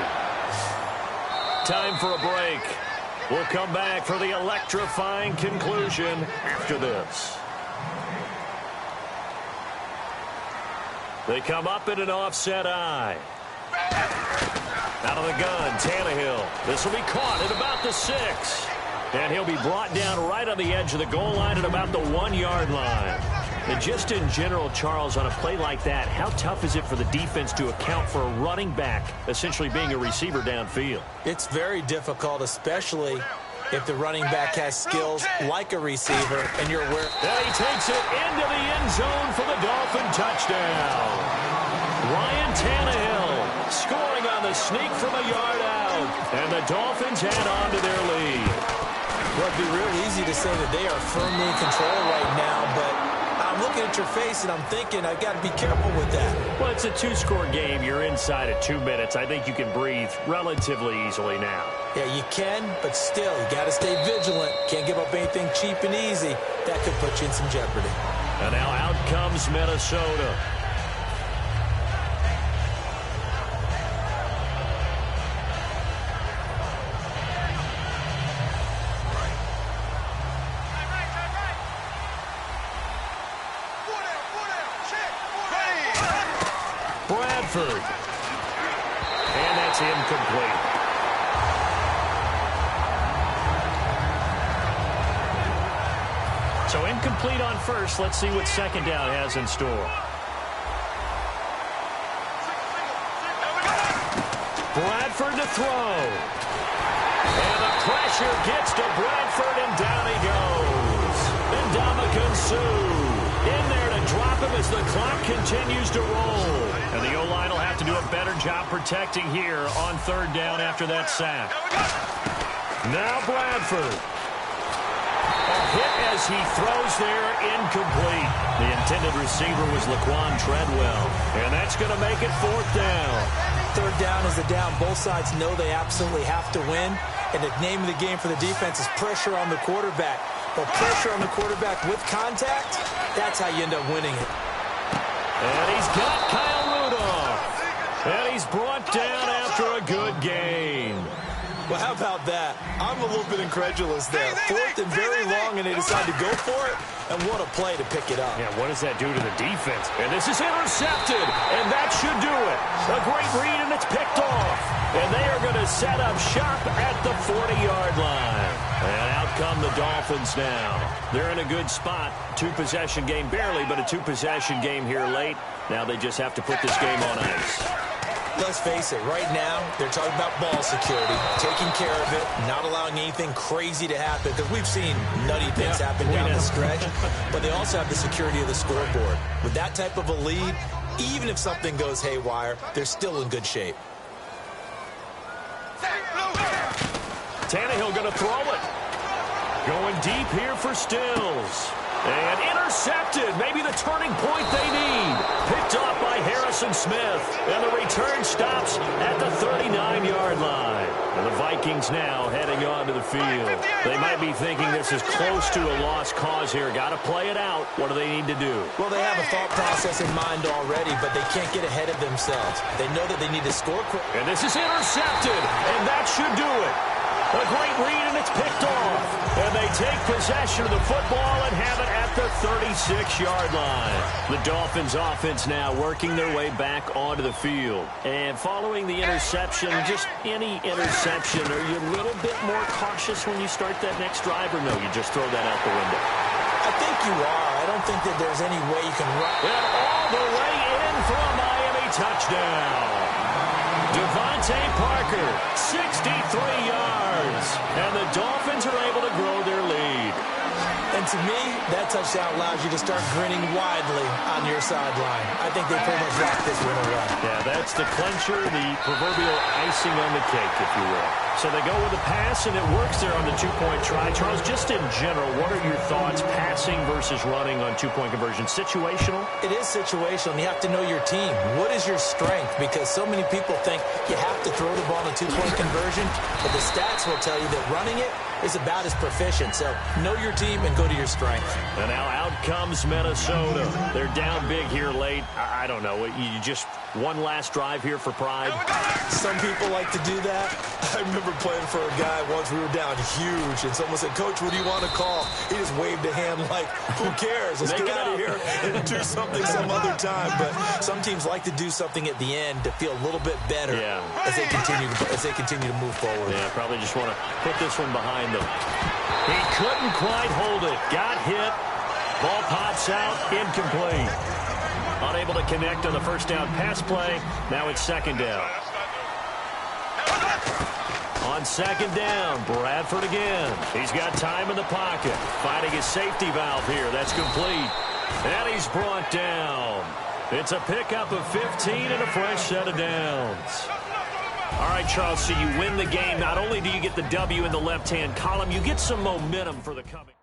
Time for a break. We'll come back for the electrifying conclusion after this. They come up in an offset eye. Out of the gun, Tannehill. This will be caught at about the 6. And he'll be brought down right on the edge of the goal line at about the 1-yard line. And just in general, Charles, on a play like that, how tough is it for the defense to account for a running back essentially being a receiver downfield? It's very difficult, especially if the running back has skills like a receiver and you're aware. And he takes it into the end zone for the Dolphin touchdown. Ryan Tannehill scoring on the sneak from a yard out. And the Dolphins add on to their lead. Well, it'd be real easy to say that they are firmly in control right now, but I'm looking at your face and I'm thinking I've got to be careful with that. Well, it's a 2-score game. You're inside at 2 minutes. I think you can breathe relatively easily now. Yeah, you can, but still, you got to stay vigilant. Can't give up anything cheap and easy. That could put you in some jeopardy. And now out comes Minnesota. Bradford. And that's incomplete. So incomplete on first. Let's see what second down has in store. Bradford to throw. And the pressure gets to Bradford, and down he goes. And Ndamukong Suh in there to drop him as the clock continues to roll. And the O-line will have to do a better job protecting here on third down after that sack. Now Bradford. A hit as he throws there, incomplete. The intended receiver was Laquan Treadwell. And that's going to make it fourth down. Third down is the down. Both sides know they absolutely have to win. And the name of the game for the defense is pressure on the quarterback. But pressure on the quarterback with contact, that's how you end up winning it. And he's got Kyle Rudolph. And he's brought down after a good game. Well, how about that? I'm a little bit incredulous there. Fourth and very long, and they decide to go for it. And what a play to pick it up. Yeah, what does that do to the defense? And this is intercepted, and that should do it. A great read, and it's picked off. And they are going to set up shop at the 40-yard line. And out come the Dolphins now. They're in a good spot. Two-possession game, barely, but a two-possession game here late. Now they just have to put this game on ice. Let's face it, right now, they're talking about ball security, taking care of it, not allowing anything crazy to happen, because we've seen nutty things happen down the stretch, but they also have the security of the scoreboard. With that type of a lead, even if something goes haywire, they're still in good shape. Tannehill going to throw it. Going deep here for Stills. And intercepted. Maybe the turning point they need. Picked off by Harris Wilson Smith, and the return stops at the 39-yard line. And the Vikings now heading onto the field. They might be thinking this is close to a lost cause here. Got to play it out. What do they need to do? Well, they have a thought process in mind already, but they can't get ahead of themselves. They know that they need to score quick. And this is intercepted, and that should do it. A great read, and it's picked off. And they take possession of the football and have it at the 36-yard line. The Dolphins offense now working their way back onto the field. And following the interception, just any interception, are you a little bit more cautious when you start that next drive, or no, you just throw that out the window? I think you are. I don't think that there's any way you can run. And all the way in for a Miami touchdown. Devontae Parker, 63 yards. And the Dolphins are able to grow their lead. And to me, that touchdown allows you to start grinning widely on your sideline. I think they pretty much locked this one away. Yeah, that's the clincher, the proverbial icing on the cake, if you will. So they go with a pass, and it works there on the two-point try. Charles, just in general, what are your thoughts passing versus running on two-point conversion? Situational? It is situational, and you have to know your team. What is your strength? Because so many people think you have to throw the ball on a two-point conversion, but the stats will tell you that running it is about as proficient. So know your team and go to your strength. And now out comes Minnesota. They're down big here late. I don't know. You just one last drive here for pride? Some people like to do that. I remember playing for a guy once. We were down huge, and someone said, "Coach, what do you want to call?" He just waved a hand like, who cares? Let's get out of here and do something some other time. But some teams like to do something at the end to feel a little bit better as they continue to move forward. Yeah, probably just want to put this one behind them. He couldn't quite hold it. Got hit. Ball pops out. Incomplete. Unable to connect on the first down pass play. Now it's second down. On second down, Bradford again. He's got time in the pocket. Finding his safety valve here. That's complete. And he's brought down. It's a pickup of 15 and a fresh set of downs. All right, Charles, so you win the game. Not only do you get the W in the left-hand column, you get some momentum for the coming.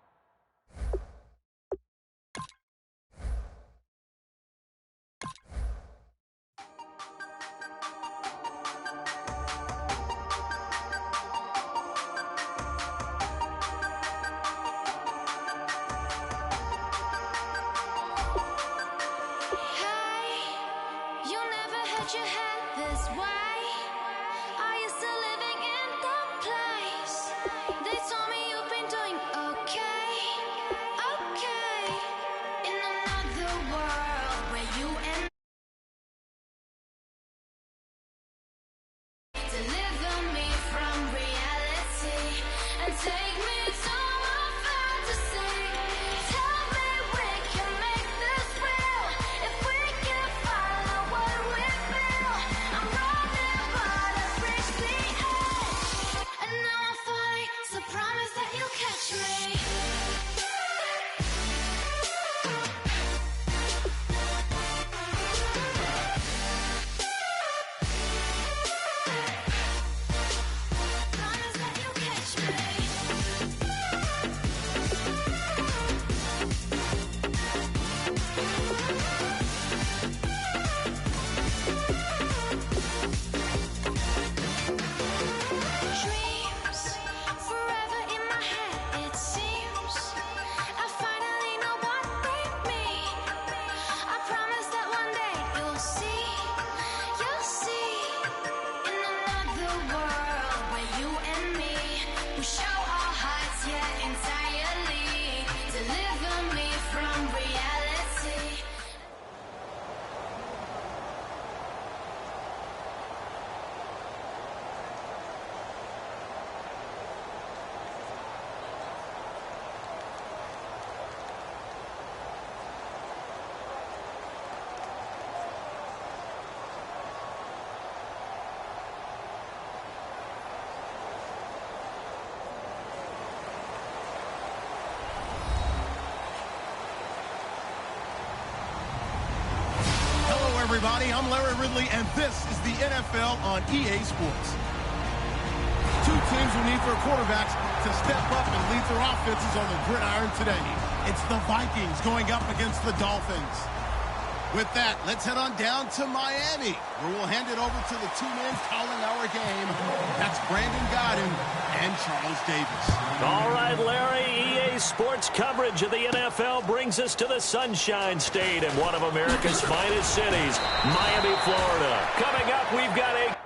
Everybody, I'm Larry Ridley, and this is the NFL on EA Sports. Two teams will need their quarterbacks to step up and lead their offenses on the gridiron today. It's the Vikings going up against the Dolphins. With that, let's head on down to Miami, where we'll hand it over to the two men calling our game. That's Brandon Godden and Charles Davis. All right, Larry, EA Sports coverage of the NFL brings us to the Sunshine State in one of America's finest cities, Miami, Florida. Coming up, we've got a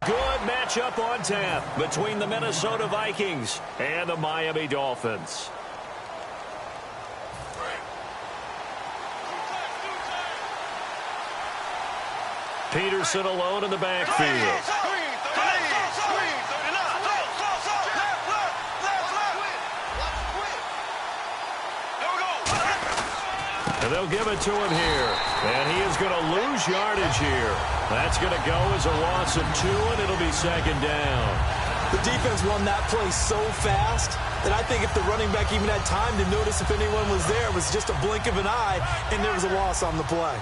good matchup on tap between the Minnesota Vikings and the Miami Dolphins. Peterson alone in the backfield. And they'll give it to him here. And he is going to lose yardage here. That's going to go as a loss of 2, and it'll be second down. The defense won that play so fast that I think if the running back even had time to notice if anyone was there, it was just a blink of an eye, and there was a loss on the play.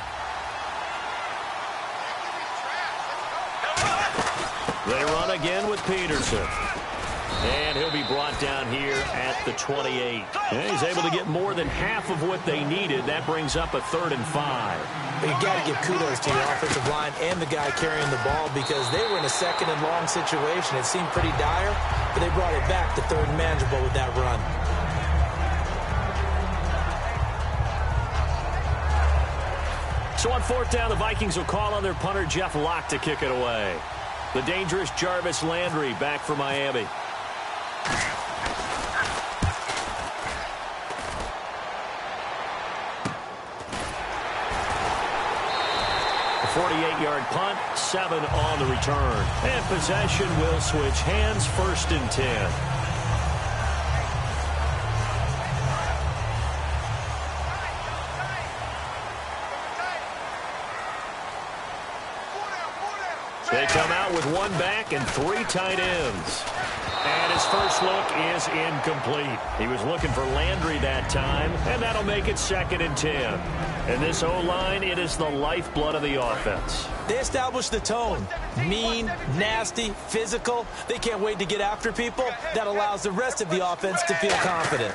They run again with Peterson. And he'll be brought down here at the 28. And he's able to get more than half of what they needed. That brings up a 3rd and 5. But you got to give kudos to your offensive line and the guy carrying the ball because they were in a 2nd and long situation. It seemed pretty dire, but they brought it back to 3rd and manageable with that run. So on 4th down, the Vikings will call on their punter, Jeff Locke, to kick it away. The dangerous Jarvis Landry back for Miami. A 48-yard punt, 7 on the return. And possession will switch hands, 1st and 10. They come out with 1 back and 3 tight ends. And his first look is incomplete. He was looking for Landry that time, and that'll make it 2nd and 10. And this O-line, it is the lifeblood of the offense. They established the tone. Mean, nasty, physical. They can't wait to get after people. That allows the rest of the offense to feel confident.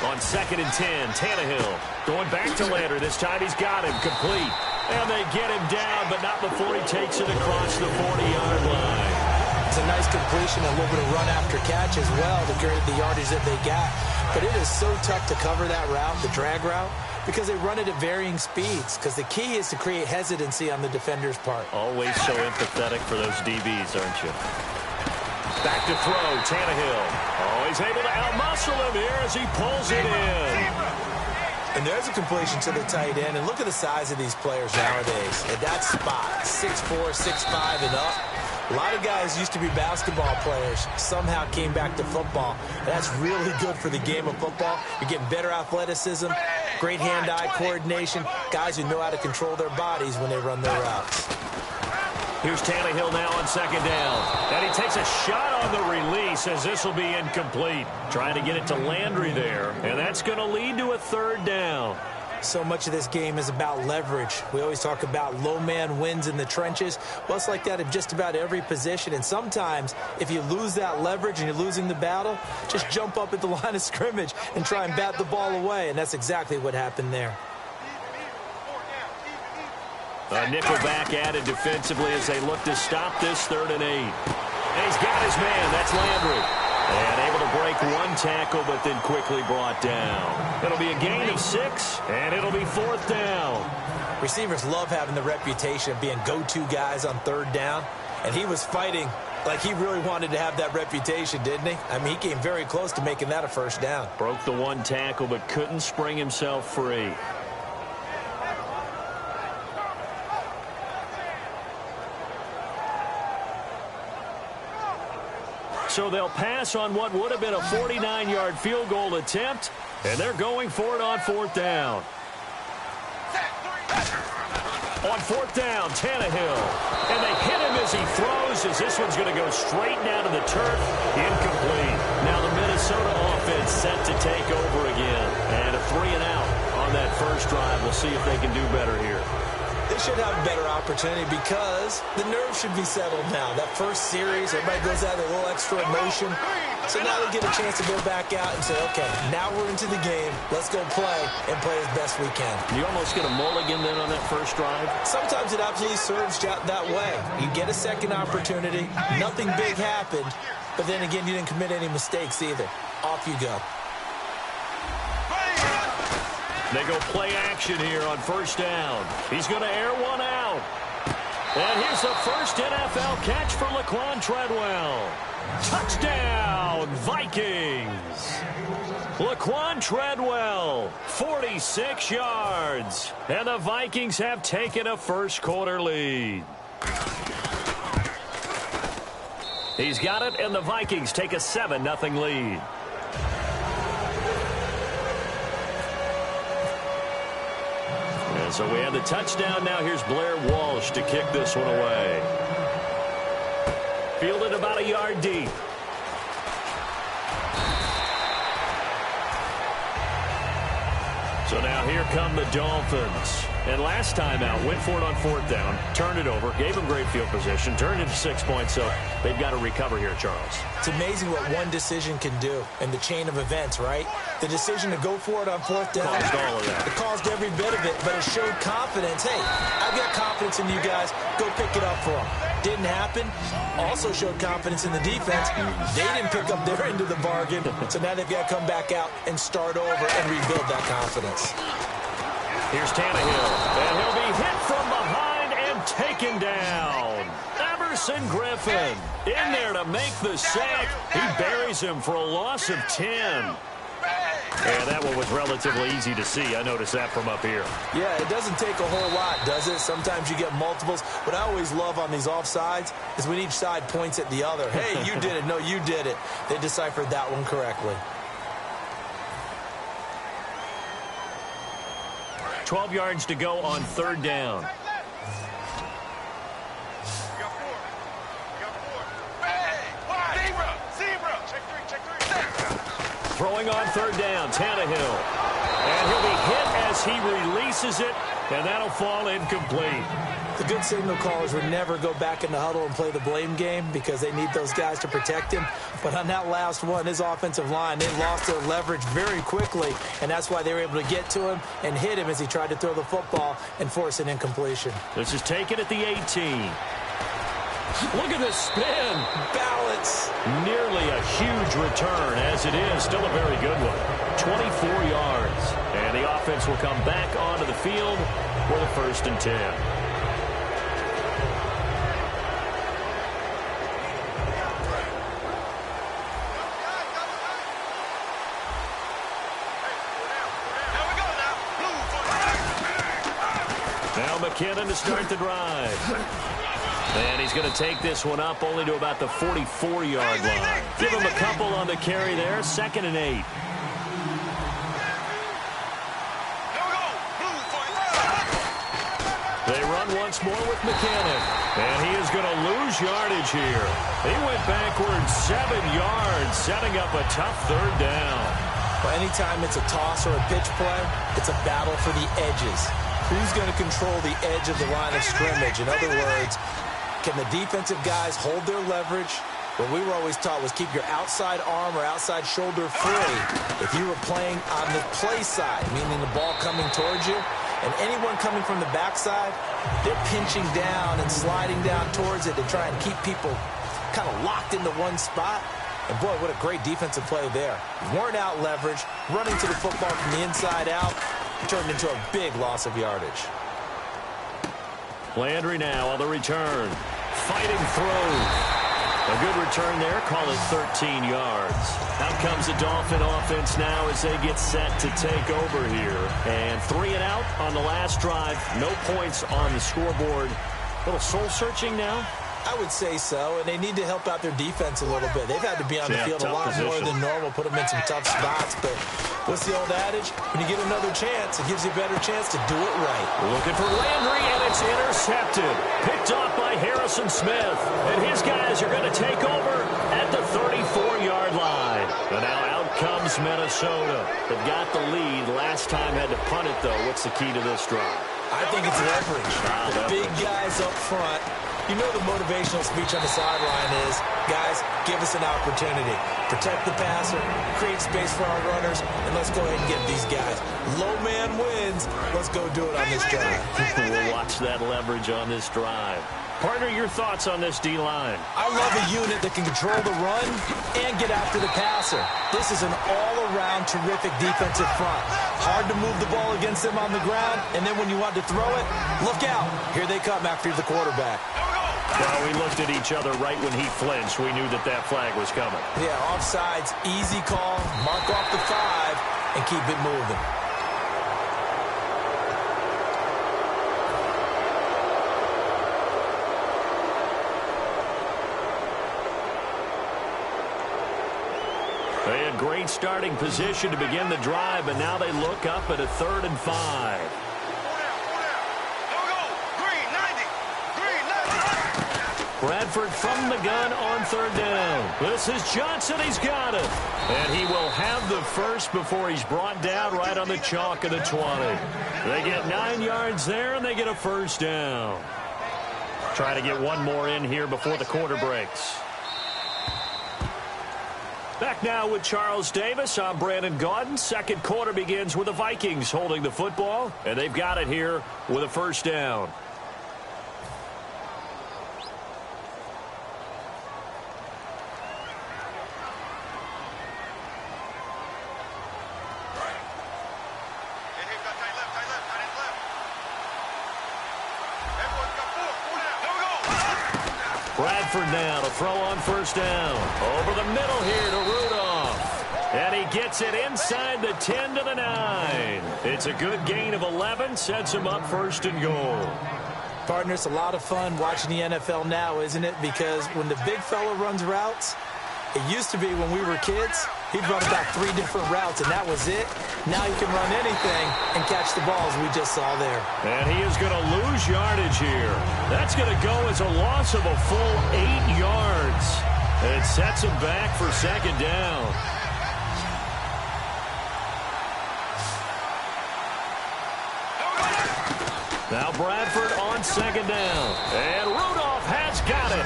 On 2nd and 10, Tannehill going back to Landry. This time he's got him complete. And they get him down, but not before he takes it across the 40-yard line. It's a nice completion, a little bit of run after catch as well to create the yardage that they got. But it is so tough to cover that route, the drag route, because they run it at varying speeds. Because the key is to create hesitancy on the defender's part. Always so empathetic for those DBs, aren't you? Back to throw, Tannehill. Oh, he's able to outmuscle him here as he pulls it in. And there's a completion to the tight end. And look at the size of these players nowadays. At that spot, 6'4", 6'5", and up. A lot of guys used to be basketball players, somehow came back to football. That's really good for the game of football. You're getting better athleticism, great hand-eye coordination, guys who know how to control their bodies when they run their routes. Here's Tannehill now on 2nd down. And he takes a shot on the release as this will be incomplete. Trying to get it to Landry there, and that's going to lead to a 3rd down. So much of this game is about leverage. We always talk about low man wins in the trenches. Well, it's like that in just about every position. And sometimes, if you lose that leverage and you're losing the battle, just jump up at the line of scrimmage and try and bat the ball away. And that's exactly what happened there. A nickel back added defensively as they look to stop this 3rd and 8. And he's got his man. That's Landry. And able to break one tackle, but then quickly brought down. It'll be a gain of 6, and it'll be 4th down. Receivers love having the reputation of being go-to guys on 3rd down, and he was fighting like he really wanted to have that reputation, didn't he? I mean, he came very close to making that a 1st down. Broke the one tackle, but couldn't spring himself free. So they'll pass on what would have been a 49-yard field goal attempt, and they're going for it on 4th down. On 4th down, Tannehill. And they hit him as he throws, as this one's going to go straight down to the turf. Incomplete. Now the Minnesota offense set to take over again. And a 3-and-out on that first drive. We'll see if they can do better here. They should have a better opportunity because the nerves should be settled now. That first series, everybody goes out with a little extra emotion. So now they get a chance to go back out and say, okay, now we're into the game. Let's go play and play as best we can. You almost get a mulligan then on that first drive? Sometimes it absolutely serves that way. You get a second opportunity. Nothing big happened. But then again, you didn't commit any mistakes either. Off you go. They go play action here on 1st down. He's going to air one out. And here's the first NFL catch for Laquan Treadwell. Touchdown, Vikings. Laquan Treadwell, 46 yards. And the Vikings have taken a first-quarter lead. He's got it, and the Vikings take a 7-0 lead. So we have the touchdown. Now here's Blair Walsh to kick this one away. Fielded about a yard deep. So now here come the Dolphins. And last time out, went for it on 4th down, turned it over, gave them great field position, turned it to 6 points, so they've got to recover here, Charles. It's amazing what one decision can do in the chain of events, right? The decision to go for it on 4th down. Caused all of that. It caused every bit of it, but it showed confidence. Hey, I've got confidence in you guys. Go pick it up for them. Didn't happen. Also showed confidence in the defense. They didn't pick up their end of the bargain, so now they've got to come back out and start over and rebuild that confidence. Here's Tannehill, and he'll be hit from behind and taken down. Everson Griffin in there to make the sack. He buries him for a loss of 10. And that one was relatively easy to see. I noticed that from up here. Yeah, it doesn't take a whole lot, does it? Sometimes you get multiples. What I always love on these offsides is when each side points at the other. Hey, you did it. No, you did it. They deciphered that one correctly. 12 yards to go on 3rd down. Throwing on 3rd down, Tannehill. And he'll be hit as he releases it, and that'll fall incomplete. The good signal callers would never go back in the huddle and play the blame game because they need those guys to protect him. But on that last one, his offensive line, they lost their leverage very quickly, and that's why they were able to get to him and hit him as he tried to throw the football and force an incompletion. This is taken at the 18. Look at this spin. Balance. Nearly a huge return, as it is. Still a very good one. 24 yards. And the offense will come back onto the field for the 1st and 10. Now McKinnon to start the drive. And he's going to take this one up only to about the 44-yard line. Give him a couple on the carry there. 2nd and 8. They run once more with McKinnon. And he is going to lose yardage here. He went backwards 7 yards, setting up a tough 3rd down. Well, anytime it's a toss or a pitch play, it's a battle for the edges. Who's going to control the edge of the line of scrimmage? In other words, can the defensive guys hold their leverage? What we were always taught was keep your outside arm or outside shoulder free. If you were playing on the play side, meaning the ball coming towards you, and anyone coming from the backside, they're pinching down and sliding down towards it to try and keep people kind of locked into one spot. And, boy, what a great defensive play there. Weren't out leveraged, running to the football from the inside out, turned into a big loss of yardage. Landry now on the return. Fighting through. A good return there. Call it 13 yards. Out comes the Dolphin offense now as they get set to take over here. And 3 and out on the last drive. No points on the scoreboard. A little soul-searching now. I would say so, and they need to help out their defense a little bit. They've had to be on the field a lot more than normal, put them in some tough spots. But what's the old adage? When you get another chance, it gives you a better chance to do it right. Looking for Landry, and it's intercepted. Picked off by Harrison Smith. And his guys are going to take over at the 34-yard line. And now out comes Minnesota. They've got the lead. Last time had to punt it, though. What's the key to this drive? I think it's leverage. The big guys up front. You know the motivational speech on the sideline is, guys, give us an opportunity. Protect the passer, create space for our runners, and let's go ahead and get these guys. Low man wins. Let's go do it on this drive. We'll watch that leverage on this drive. Partner, your thoughts on this D-line? I love a unit that can control the run and get after the passer. This is an all-around terrific defensive front. Hard to move the ball against them on the ground, and then when you want to throw it, look out. Here they come after the quarterback. Well, we looked at each other right when he flinched. We knew that that flag was coming. Yeah, offsides, easy call, mark off the 5, and keep it moving. They had great starting position to begin the drive, and now they look up at a 3rd and 5. Bradford from the gun on 3rd down. This is Johnson. He's got it. And he will have the first before he's brought down right on the chalk of the 20. They get 9 yards there, and they get a 1st down. Try to get one more in here before the quarter breaks. Back now with Charles Davis. I'm Brandon Gaudin. Second quarter begins with the Vikings holding the football, and they've got it here with a 1st down. Bradford now to throw on 1st down. Over the middle here to Rudolph. And he gets it inside the 10 to the 9. It's a good gain of 11. Sets him up 1st and goal. Partner, it's a lot of fun watching the NFL now, isn't it? Because when the big fella runs routes, it used to be when we were kids, he'd run about 3 different routes, and that was it. Now he can run anything and catch the balls we just saw there. And he is going to lose yardage here. That's going to go as a loss of a full 8 yards. And it sets him back for 2nd down. Now Bradford on 2nd down. And Rudolph has got it.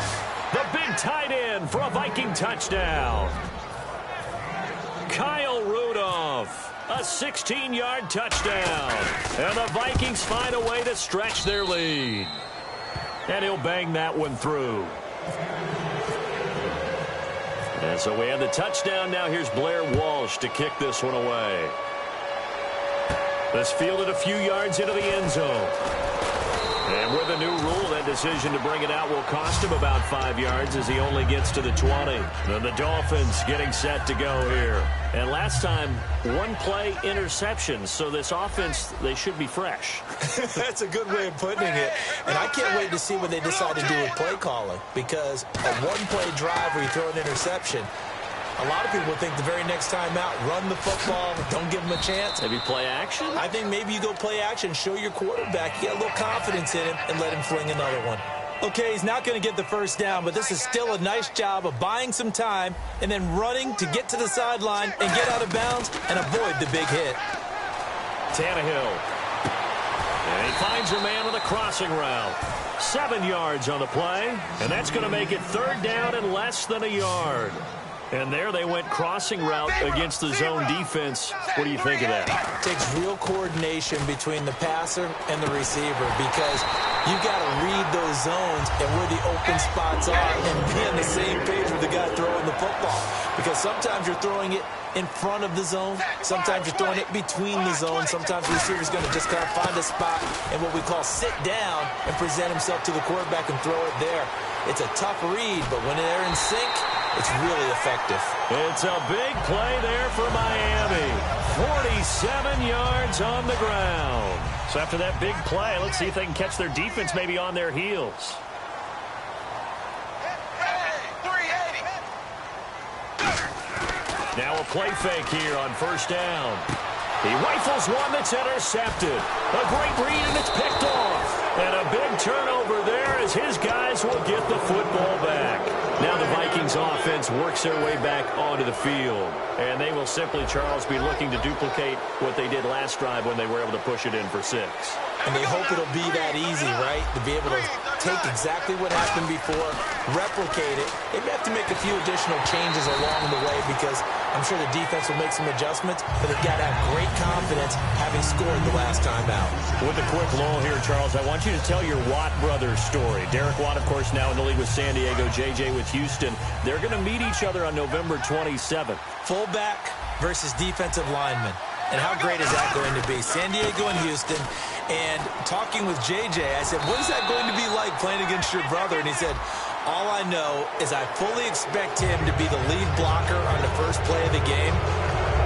The big tight end for a Viking touchdown. Kyle Rudolph, a 16-yard touchdown. And the Vikings find a way to stretch their lead. And he'll bang that one through. And so we have the touchdown. Now here's Blair Walsh to kick this one away. This fielded a few yards into the end zone. And with a new rule, that decision to bring it out will cost him about 5 yards as he only gets to the 20. And the Dolphins getting set to go here. And last time, 1 play interception. So this offense, they should be fresh. That's a good way of putting it. And I can't wait to see what they decide to do with play calling. Because a 1-play drive where you throw an interception, a lot of people think the very next time out, run the football, don't give them a chance. Maybe play action? I think maybe you go play action, show your quarterback, you get a little confidence in him, and let him fling another one. Okay, he's not going to get the 1st down, but this is still a nice job of buying some time and then running to get to the sideline and get out of bounds and avoid the big hit. Tannehill. And he finds a man with a crossing route. 7 yards on the play, and that's going to make it 3rd down and less than a yard. And there they went crossing route against the zone defense. What do you think of that? It takes real coordination between the passer and the receiver because you got to read those zones and where the open spots are and be on the same page with the guy throwing the football. Because sometimes you're throwing it in front of the zone. Sometimes you're throwing it between the zones. Sometimes the receiver's going to just kind of find a spot and what we call sit down and present himself to the quarterback and throw it there. It's a tough read, but when they're in sync, it's really effective. It's a big play there for Miami. 47 yards on the ground. So after that big play, let's see if they can catch their defense maybe on their heels. Now a play fake here on first down. He rifles one that's intercepted. A great read, and it's picked off. And a big turnover there as his guys will get the football back. Now the Vikings offense works their way back onto the field. And they will simply, Charles, be looking to duplicate what they did last drive when they were able to push it in for 6. And they hope it'll be that easy, right? To be able to take exactly what happened before, replicate it. They may have to make a few additional changes along the way because I'm sure the defense will make some adjustments, but they've got to have great confidence having scored the last time out. With a quick lull here, Charles, I want you to tell your Watt brothers story. Derek Watt, of course, now in the league with San Diego, JJ with Houston. They're going to meet each other on November 27th. Fullback versus defensive lineman. And how great is that going to be? San Diego and Houston. And talking with JJ, I said, what is that going to be like playing against your brother? And he said, all I know is I fully expect him to be the lead blocker on the first play of the game.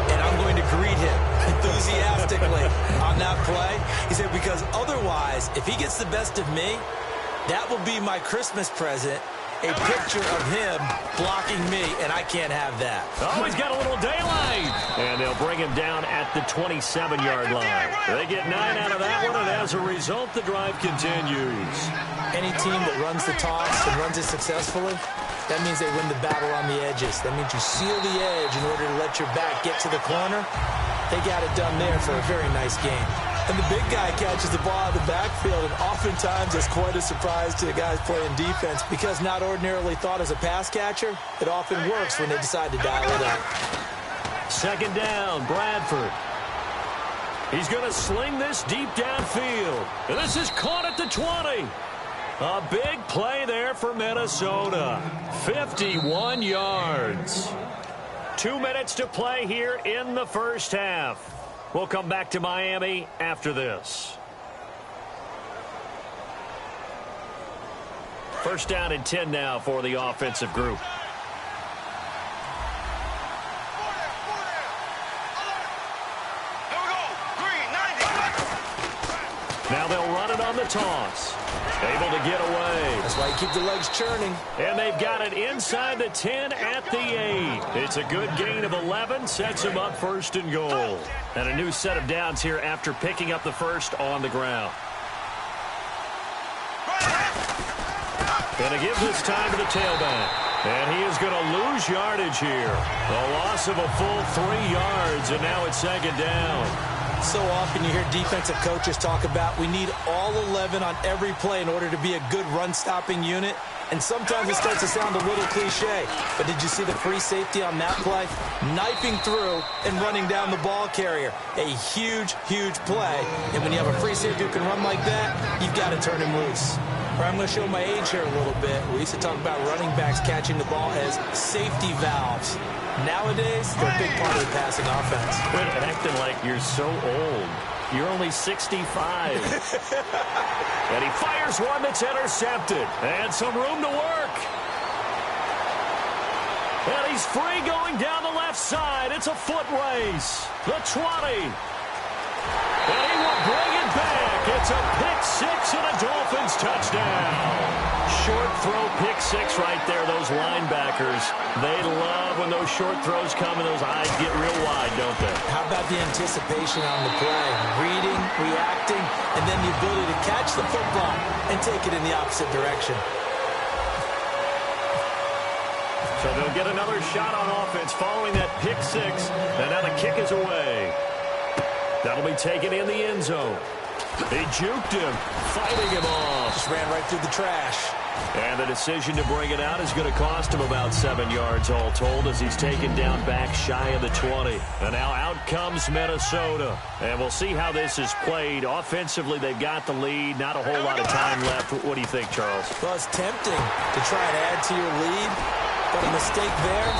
And I'm going to greet him enthusiastically on that play. He said, because otherwise, if he gets the best of me, that will be my Christmas present. A picture of him blocking me, and I can't have that. Oh, he's got a little daylight. And they'll bring him down at the 27-yard line. They get 9 out of that one, and as a result, the drive continues. Any team that runs the toss and runs it successfully, that means they win the battle on the edges. That means you seal the edge in order to let your back get to the corner. They got it done there for a very nice game. And the big guy catches the ball out of the backfield, and oftentimes it's quite a surprise to the guys playing defense because not ordinarily thought as a pass catcher, it often works when they decide to dial it up. Second down, Bradford. He's going to sling this deep downfield. And this is caught at the 20. A big play there for Minnesota. 51 yards. 2 minutes to play here in the first half. We'll come back to Miami after this. First down and 10 now for the offensive group. Now they'll run it on the toss. Able to get away. That's why you keep the legs churning. And they've got it inside the 10 at the 8. It's a good gain of 11. Sets them up first and goal. And a new set of downs here after picking up the first on the ground. And to give this time to the tailback. And he is going to lose yardage here. A loss of a full 3 yards, and now it's second down. So often you hear defensive coaches talk about we need all 11 on every play in order to be a good run-stopping unit. And sometimes it starts to sound a little cliche. But did you see the free safety on that play? Knifing through and running down the ball carrier. A huge, huge play. And when you have a free safety who can run like that, you've got to turn him loose. Or I'm going to show my age here a little bit. We used to talk about running backs catching the ball as safety valves. Nowadays, they're a big part of the passing offense. Quit acting like you're so old. You're only 65. And he fires one that's intercepted. And some room to work. And he's free going down the left side. It's a foot race. The 20. And he will bring it back. It's a pick-6 and a Dolphins touchdown. Short throw pick-6 right there. Those linebackers, they love when those short throws come and those eyes get real wide, don't they? How about the anticipation on the play? Reading, reacting, and then the ability to catch the football and take it in the opposite direction. So they'll get another shot on offense following that pick-6. And now the kick is away. That'll be taken in the end zone. He juked him, fighting him off. Just ran right through the trash. And the decision to bring it out is going to cost him about 7 yards all told as he's taken down back shy of the 20. And now out comes Minnesota. And we'll see how this is played. Offensively, they've got the lead. Not a whole lot of time left. What do you think, Charles? Well, it's tempting to try and add to your lead, but a mistake there,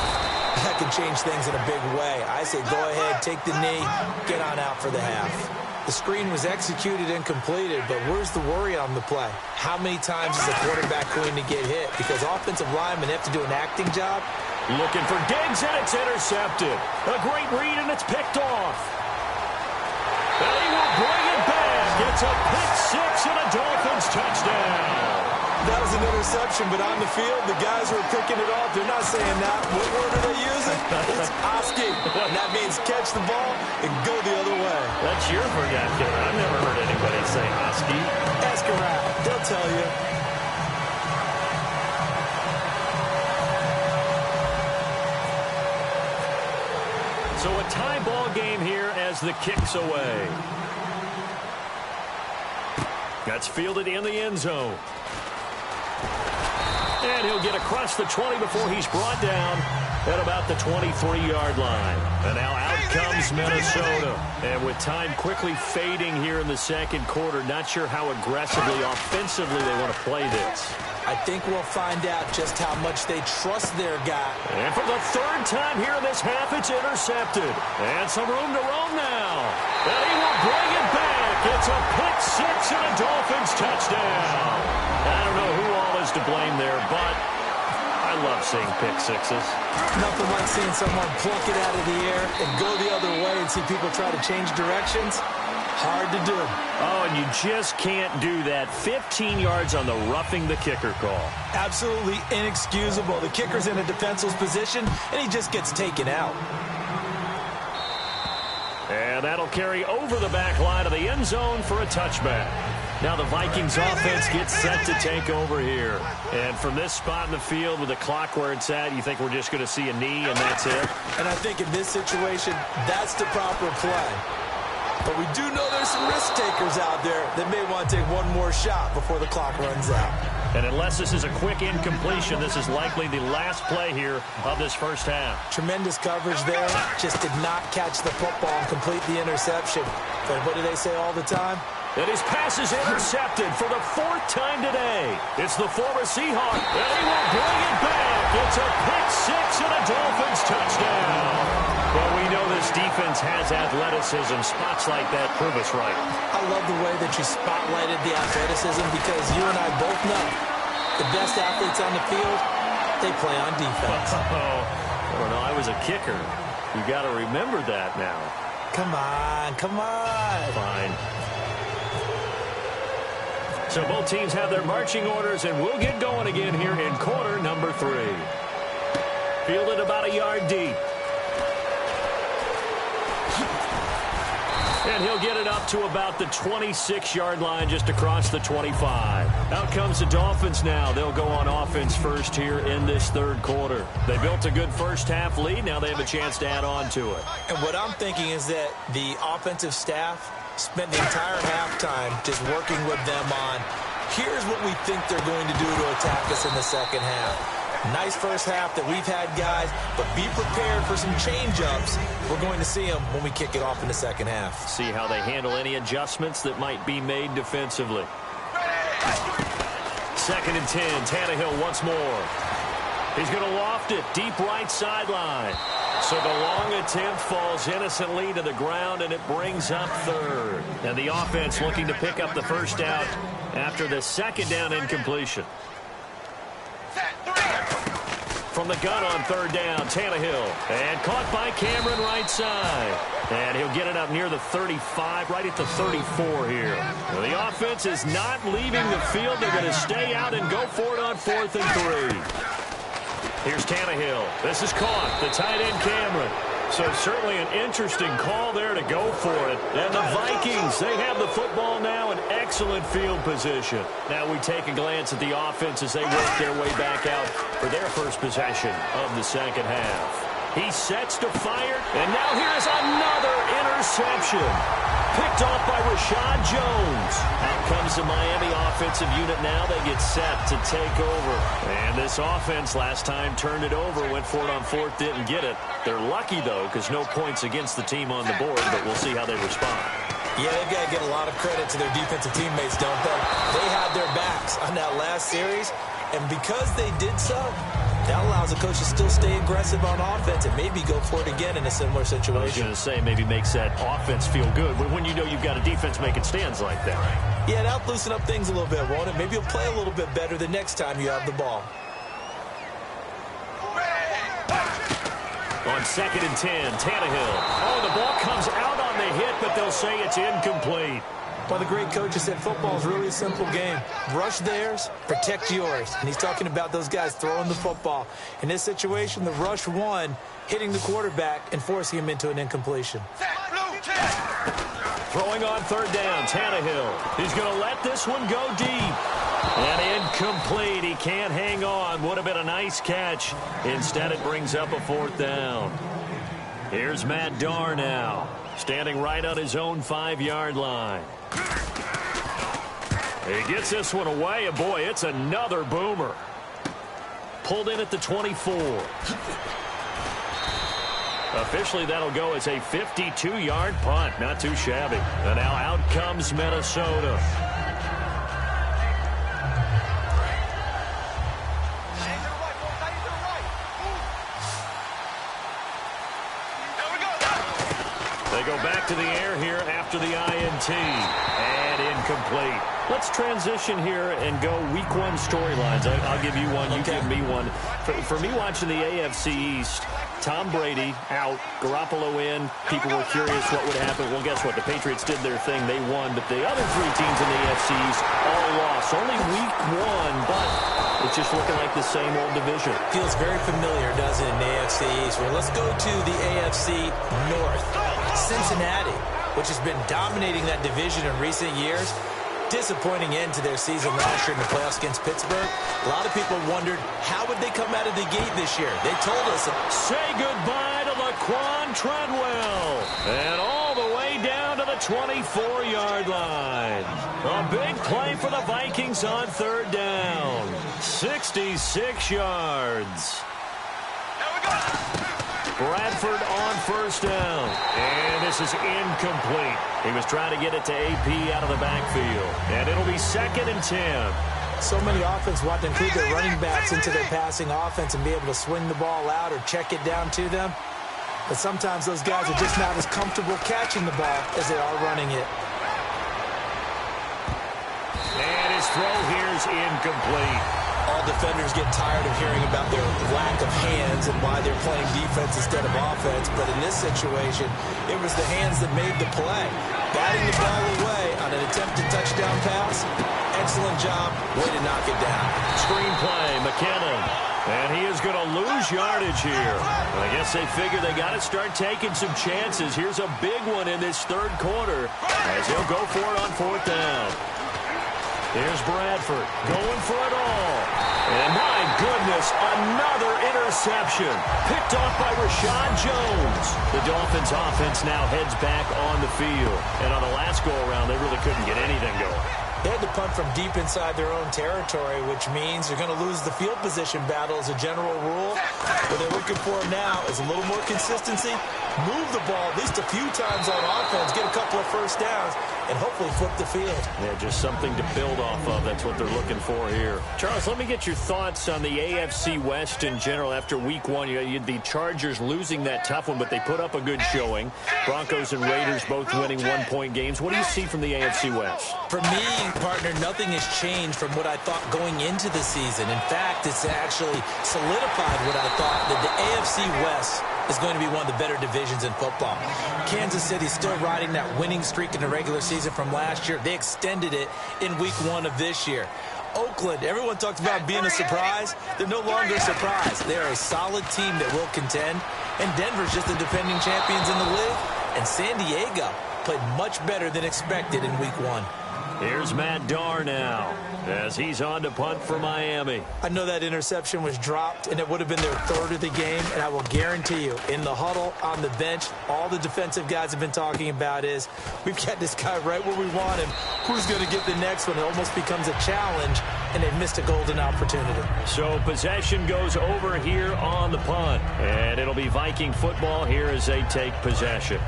that can change things in a big way. I say go ahead, take the knee, get on out for the half. The screen was executed and completed, but where's the worry on the play? How many times is a quarterback going to get hit? Because offensive linemen have to do an acting job. Looking for Diggs, and it's intercepted. A great read, and it's picked off. And he will bring it back. It's a pick six and a Dolphins touchdown. That was an interception, but on the field, the guys who are picking it off, they're not saying that. What word are they using? It's Oski. And that means catch the ball and go the other way. That's your vernacular. I've never heard anybody say Oski. Ask around. They'll tell you. So a tie ball game here as the kick's away. That's fielded in the end zone. And he'll get across the 20 before he's brought down at about the 23-yard line. And now out comes Minnesota. And with time quickly fading here in the second quarter, not sure how aggressively, offensively they want to play this. I think we'll find out just how much they trust their guy. And for the third time here in this half, it's intercepted. And some room to roam now. And he will bring it back. It's a pick six and a Dolphins touchdown. I don't know who all is to blame there, but I love seeing pick sixes. Nothing like seeing someone pluck it out of the air and go the other way and see people try to change directions. Hard to do. Oh, and you just can't do that. 15 yards on the roughing the kicker call. Absolutely inexcusable. The kicker's in a defenseless position, and he just gets taken out. And that'll carry over the back line of the end zone for a touchback. Now the Vikings offense gets set to take over here. And from this spot in the field with the clock where it's at, you think we're just going to see a knee and that's it? And I think in this situation, that's the proper play. But we do know there's some risk takers out there that may want to take one more shot before the clock runs out. And unless this is a quick incompletion, this is likely the last play here of this first half. Tremendous coverage there. Just did not catch the football and complete the interception. But what do they say all the time? And his pass is intercepted for the fourth time today. It's the former Seahawk, and he will bring it back. It's a pick six and a Dolphins touchdown. Well, we know this defense has athleticism. Spots like that prove us right. I love the way that you spotlighted the athleticism because you and I both know the best athletes on the field, they play on defense. I don't know. I was a kicker. You got to remember that now. Come on, come on. Fine. So both teams have their marching orders, and we'll get going again here in quarter number 3. Fielded about a yard deep. And he'll get it up to about the 26-yard line just across the 25. Out comes the Dolphins now. They'll go on offense first here in this third quarter. They built a good first-half lead. Now they have a chance to add on to it. And what I'm thinking is that the offensive staff spent the entire halftime just working with them on, here's what we think they're going to do to attack us in the second half. Nice first half that we've had, guys, but be prepared for some change-ups. We're going to see them when we kick it off in the second half. See how they handle any adjustments that might be made defensively. 2nd and 10, Tannehill once more. He's going to loft it deep right sideline. So the long attempt falls innocently to the ground, and it brings up third. And the offense looking to pick up the first out after the second down incompletion. From the gun on third down, Tannehill. And caught by Cameron right side. And he'll get it up near the 35, right at the 34 here. Well, the offense is not leaving the field. They're going to stay out and go for it on 4th and 3. Here's Tannehill. This is caught. The tight end, Cameron. So certainly an interesting call there to go for it. And the Vikings, they have the football now in excellent field position. Now we take a glance at the offense as they work their way back out for their first possession of the second half. He sets to fire, and now here's another interception. Picked off by Rashad Jones. Out comes the Miami offensive unit now. They get set to take over. And this offense last time turned it over, went for it on fourth, didn't get it. They're lucky, though, because no points against the team on the board, but we'll see how they respond. Yeah, they've got to get a lot of credit to their defensive teammates, don't they? They had their backs on that last series, and because they did so, that allows the coach to still stay aggressive on offense and maybe go for it again in a similar situation. I was going to say, maybe makes that offense feel good when you know you've got a defense making stands like that. Yeah, that'll loosen up things a little bit, won't it? Maybe you'll play a little bit better the next time you have the ball. On 2nd and 10, Tannehill. Oh, the ball comes out on the hit, but they'll say it's incomplete. Well, the great coach has said football is really a simple game. Rush theirs, protect yours. And he's talking about those guys throwing the football. In this situation, the rush won, hitting the quarterback and forcing him into an incompletion. Throwing on 3rd down, Tannehill. He's going to let this one go deep. And incomplete. He can't hang on. Would have been a nice catch. Instead, it brings up a 4th down. Here's Matt Darr now, standing right on his own 5-yard line. He gets this one away, and boy, it's another boomer. Pulled in at the 24. Officially, that'll go as a 52-yard punt. Not too shabby. And now out comes Minnesota. They go back to the air here after the INT. And incomplete. Let's transition here and go week 1 storylines. I'll give you one. You give me one. For me, watching the AFC East, Tom Brady out, Garoppolo in. People were curious what would happen. Well, guess what? The Patriots did their thing. They won. But the other 3 teams in the AFC East all lost. Only week 1, but it's just looking like the same old division. Feels very familiar, doesn't it, in the AFC East? Well, let's go to the AFC North. Cincinnati, which has been dominating that division in recent years. Disappointing end to their season last year in the playoffs against Pittsburgh. A lot of people wondered, how would they come out of the gate this year? They told us, say goodbye to Laquan Treadwell. And all the way down to the 24-yard line. A big play for the Vikings on 3rd down. 66 yards. Bradford on 1st down. And this is incomplete. He was trying to get it to AP out of the backfield. And it'll be 2nd and 10. So many offenses want to include their running backs into their passing offense and be able to swing the ball out or check it down to them. But sometimes those guys are just not as comfortable catching the ball as they are running it. And his throw here is incomplete. All defenders get tired of hearing about their lack of hands and why they're playing defense instead of offense. But in this situation, it was the hands that made the play. Batting the ball away on an attempted touchdown pass. Excellent job. Way to knock it down. Screenplay, McKinnon. And he is going to lose yardage here. I guess they figure they got to start taking some chances. Here's a big one in this 3rd quarter as he'll go for it on 4th down. Here's Bradford going for it all. And my goodness, another interception. Picked off by Rashad Jones. The Dolphins offense now heads back on the field. And on the last go-around, they really couldn't get anything going. They had to punt from deep inside their own territory, which means they're going to lose the field position battle as a general rule. What they're looking for now is a little more consistency, move the ball at least a few times on offense, get a couple of 1st downs, and hopefully flip the field. Yeah, just something to build off of. That's what they're looking for here. Charles, let me get your thoughts on the AFC West in general after week 1. You had the Chargers losing that tough one, but they put up a good showing. Broncos and Raiders both winning 1-point games. What do you see from the AFC West? For me, partner, nothing has changed from what I thought going into the season. In fact, it's actually solidified what I thought, that the AFC West is going to be one of the better divisions in football. Kansas City still riding that winning streak in the regular season from last year. They extended it in week 1 of this year. Oakland, everyone talks about being a surprise. They're no longer a surprise. They're a solid team that will contend. And Denver's just the defending champions in the league. And San Diego played much better than expected in week 1. Here's Matt Darr now as he's on to punt for Miami. I know that interception was dropped, and it would have been their third of the game, and I will guarantee you, in the huddle, on the bench, all the defensive guys have been talking about is, we've got this guy right where we want him. Who's going to get the next one? It almost becomes a challenge, and they've missed a golden opportunity. So possession goes over here on the punt, and it'll be Viking football here as they take possession.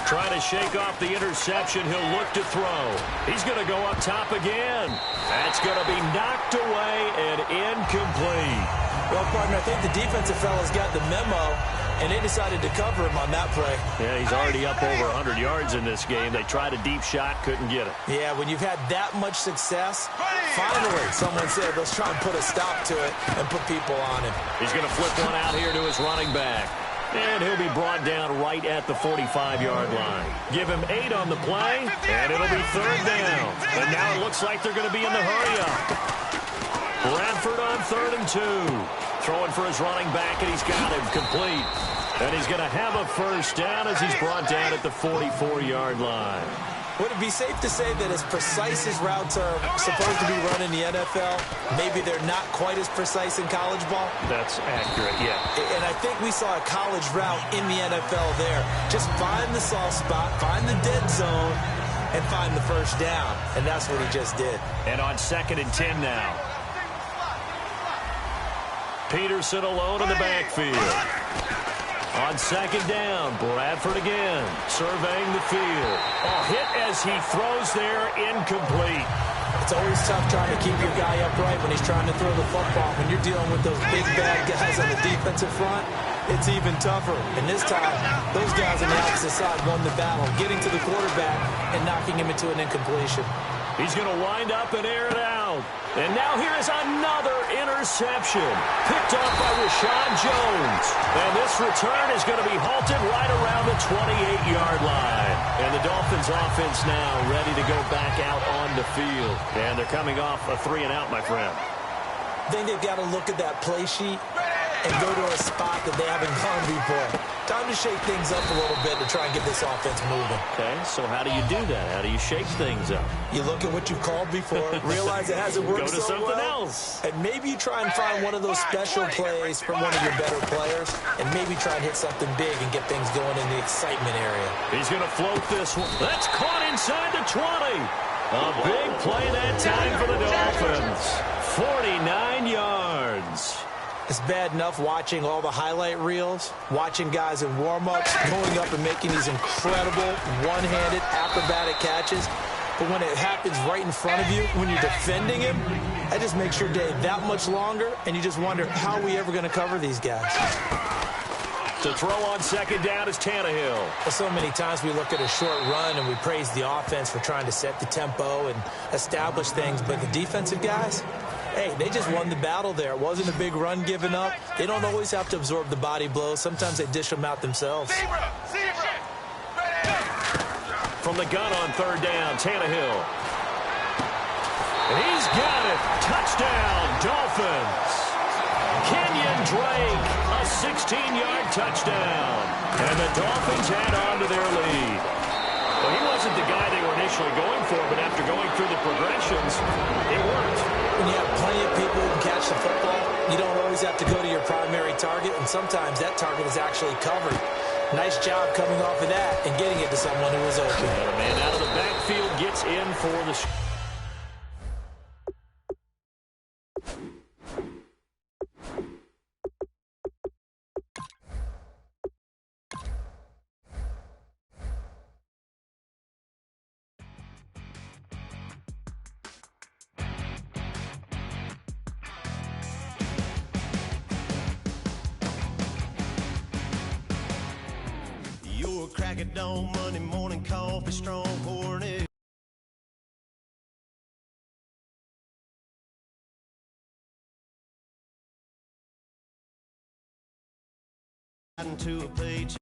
Trying to shake off the interception. He'll look to throw. He's going to go up top again. That's going to be knocked away and incomplete. Well, partner, I think the defensive fellas got the memo, and they decided to cover him on that play. Yeah, he's already up over 100 yards in this game. They tried a deep shot, couldn't get it. Yeah, when you've had that much success, finally someone said, let's try and put a stop to it and put people on him. He's going to flip one out here to his running back. And he'll be brought down right at the 45-yard line. Give him 8 on the play, and it'll be third down. And now it looks like they're going to be in the hurry-up. Bradford on 3rd and 2. Throwing for his running back, and he's got him complete. And he's going to have a first down as he's brought down at the 44-yard line. Would it be safe to say that as precise as routes are supposed to be run in the NFL, maybe they're not quite as precise in college ball? That's accurate, yeah. And I think we saw a college route in the NFL there. Just find the soft spot, find the dead zone, and find the first down. And that's what he just did. And on 2nd and 10 now. Peterson alone in the backfield. On 2nd down, Bradford again, surveying the field. Oh, hit as he throws there, incomplete. It's always tough trying to keep your guy upright when he's trying to throw the football. When you're dealing with those big, bad guys on the defensive front, it's even tougher. And this time, those guys on the opposite side won the battle, getting to the quarterback and knocking him into an incompletion. He's going to wind up and air it out. And now here is another interception. Picked off by Rashad Jones. And this return is going to be halted right around the 28-yard line. And the Dolphins offense now ready to go back out on the field. And they're coming off a 3-and-out, my friend. I think they've got to look at that play sheet and go to a spot that they haven't gone before. Time to shake things up a little bit to try and get this offense moving. Okay, so how do you do that? How do you shake things up? You look at what you've called before, realize it hasn't worked so well. Go to something else. And maybe you try and find one of those special plays from one of your better players, and maybe try and hit something big and get things going in the excitement area. He's going to float this one. That's caught inside the 20. A big play that time for the Dolphins. 49 yards. It's bad enough watching all the highlight reels, watching guys in warm-ups, going up and making these incredible one-handed acrobatic catches. But when it happens right in front of you, when you're defending him, that just makes your day that much longer, and you just wonder, how are we ever going to cover these guys? To throw on 2nd down is Tannehill. Well, so many times we look at a short run and we praise the offense for trying to set the tempo and establish things, but the defensive guys, hey, they just won the battle there. It wasn't a big run given up. They don't always have to absorb the body blows. Sometimes they dish them out themselves. From the gun on 3rd down, Tannehill. And he's got it. Touchdown, Dolphins. Kenyon Drake, a 16-yard touchdown. And the Dolphins add on to their lead. Well, he wasn't the guy they were initially going for, but after going through the progressions, it worked. When you have plenty of people who can catch the football, you don't always have to go to your primary target, and sometimes that target is actually covered. Nice job coming off of that and getting it to someone who was open. And a man out of the backfield gets in for the... Your crack at dawn, Monday morning coffee, strong pouring it. To a page.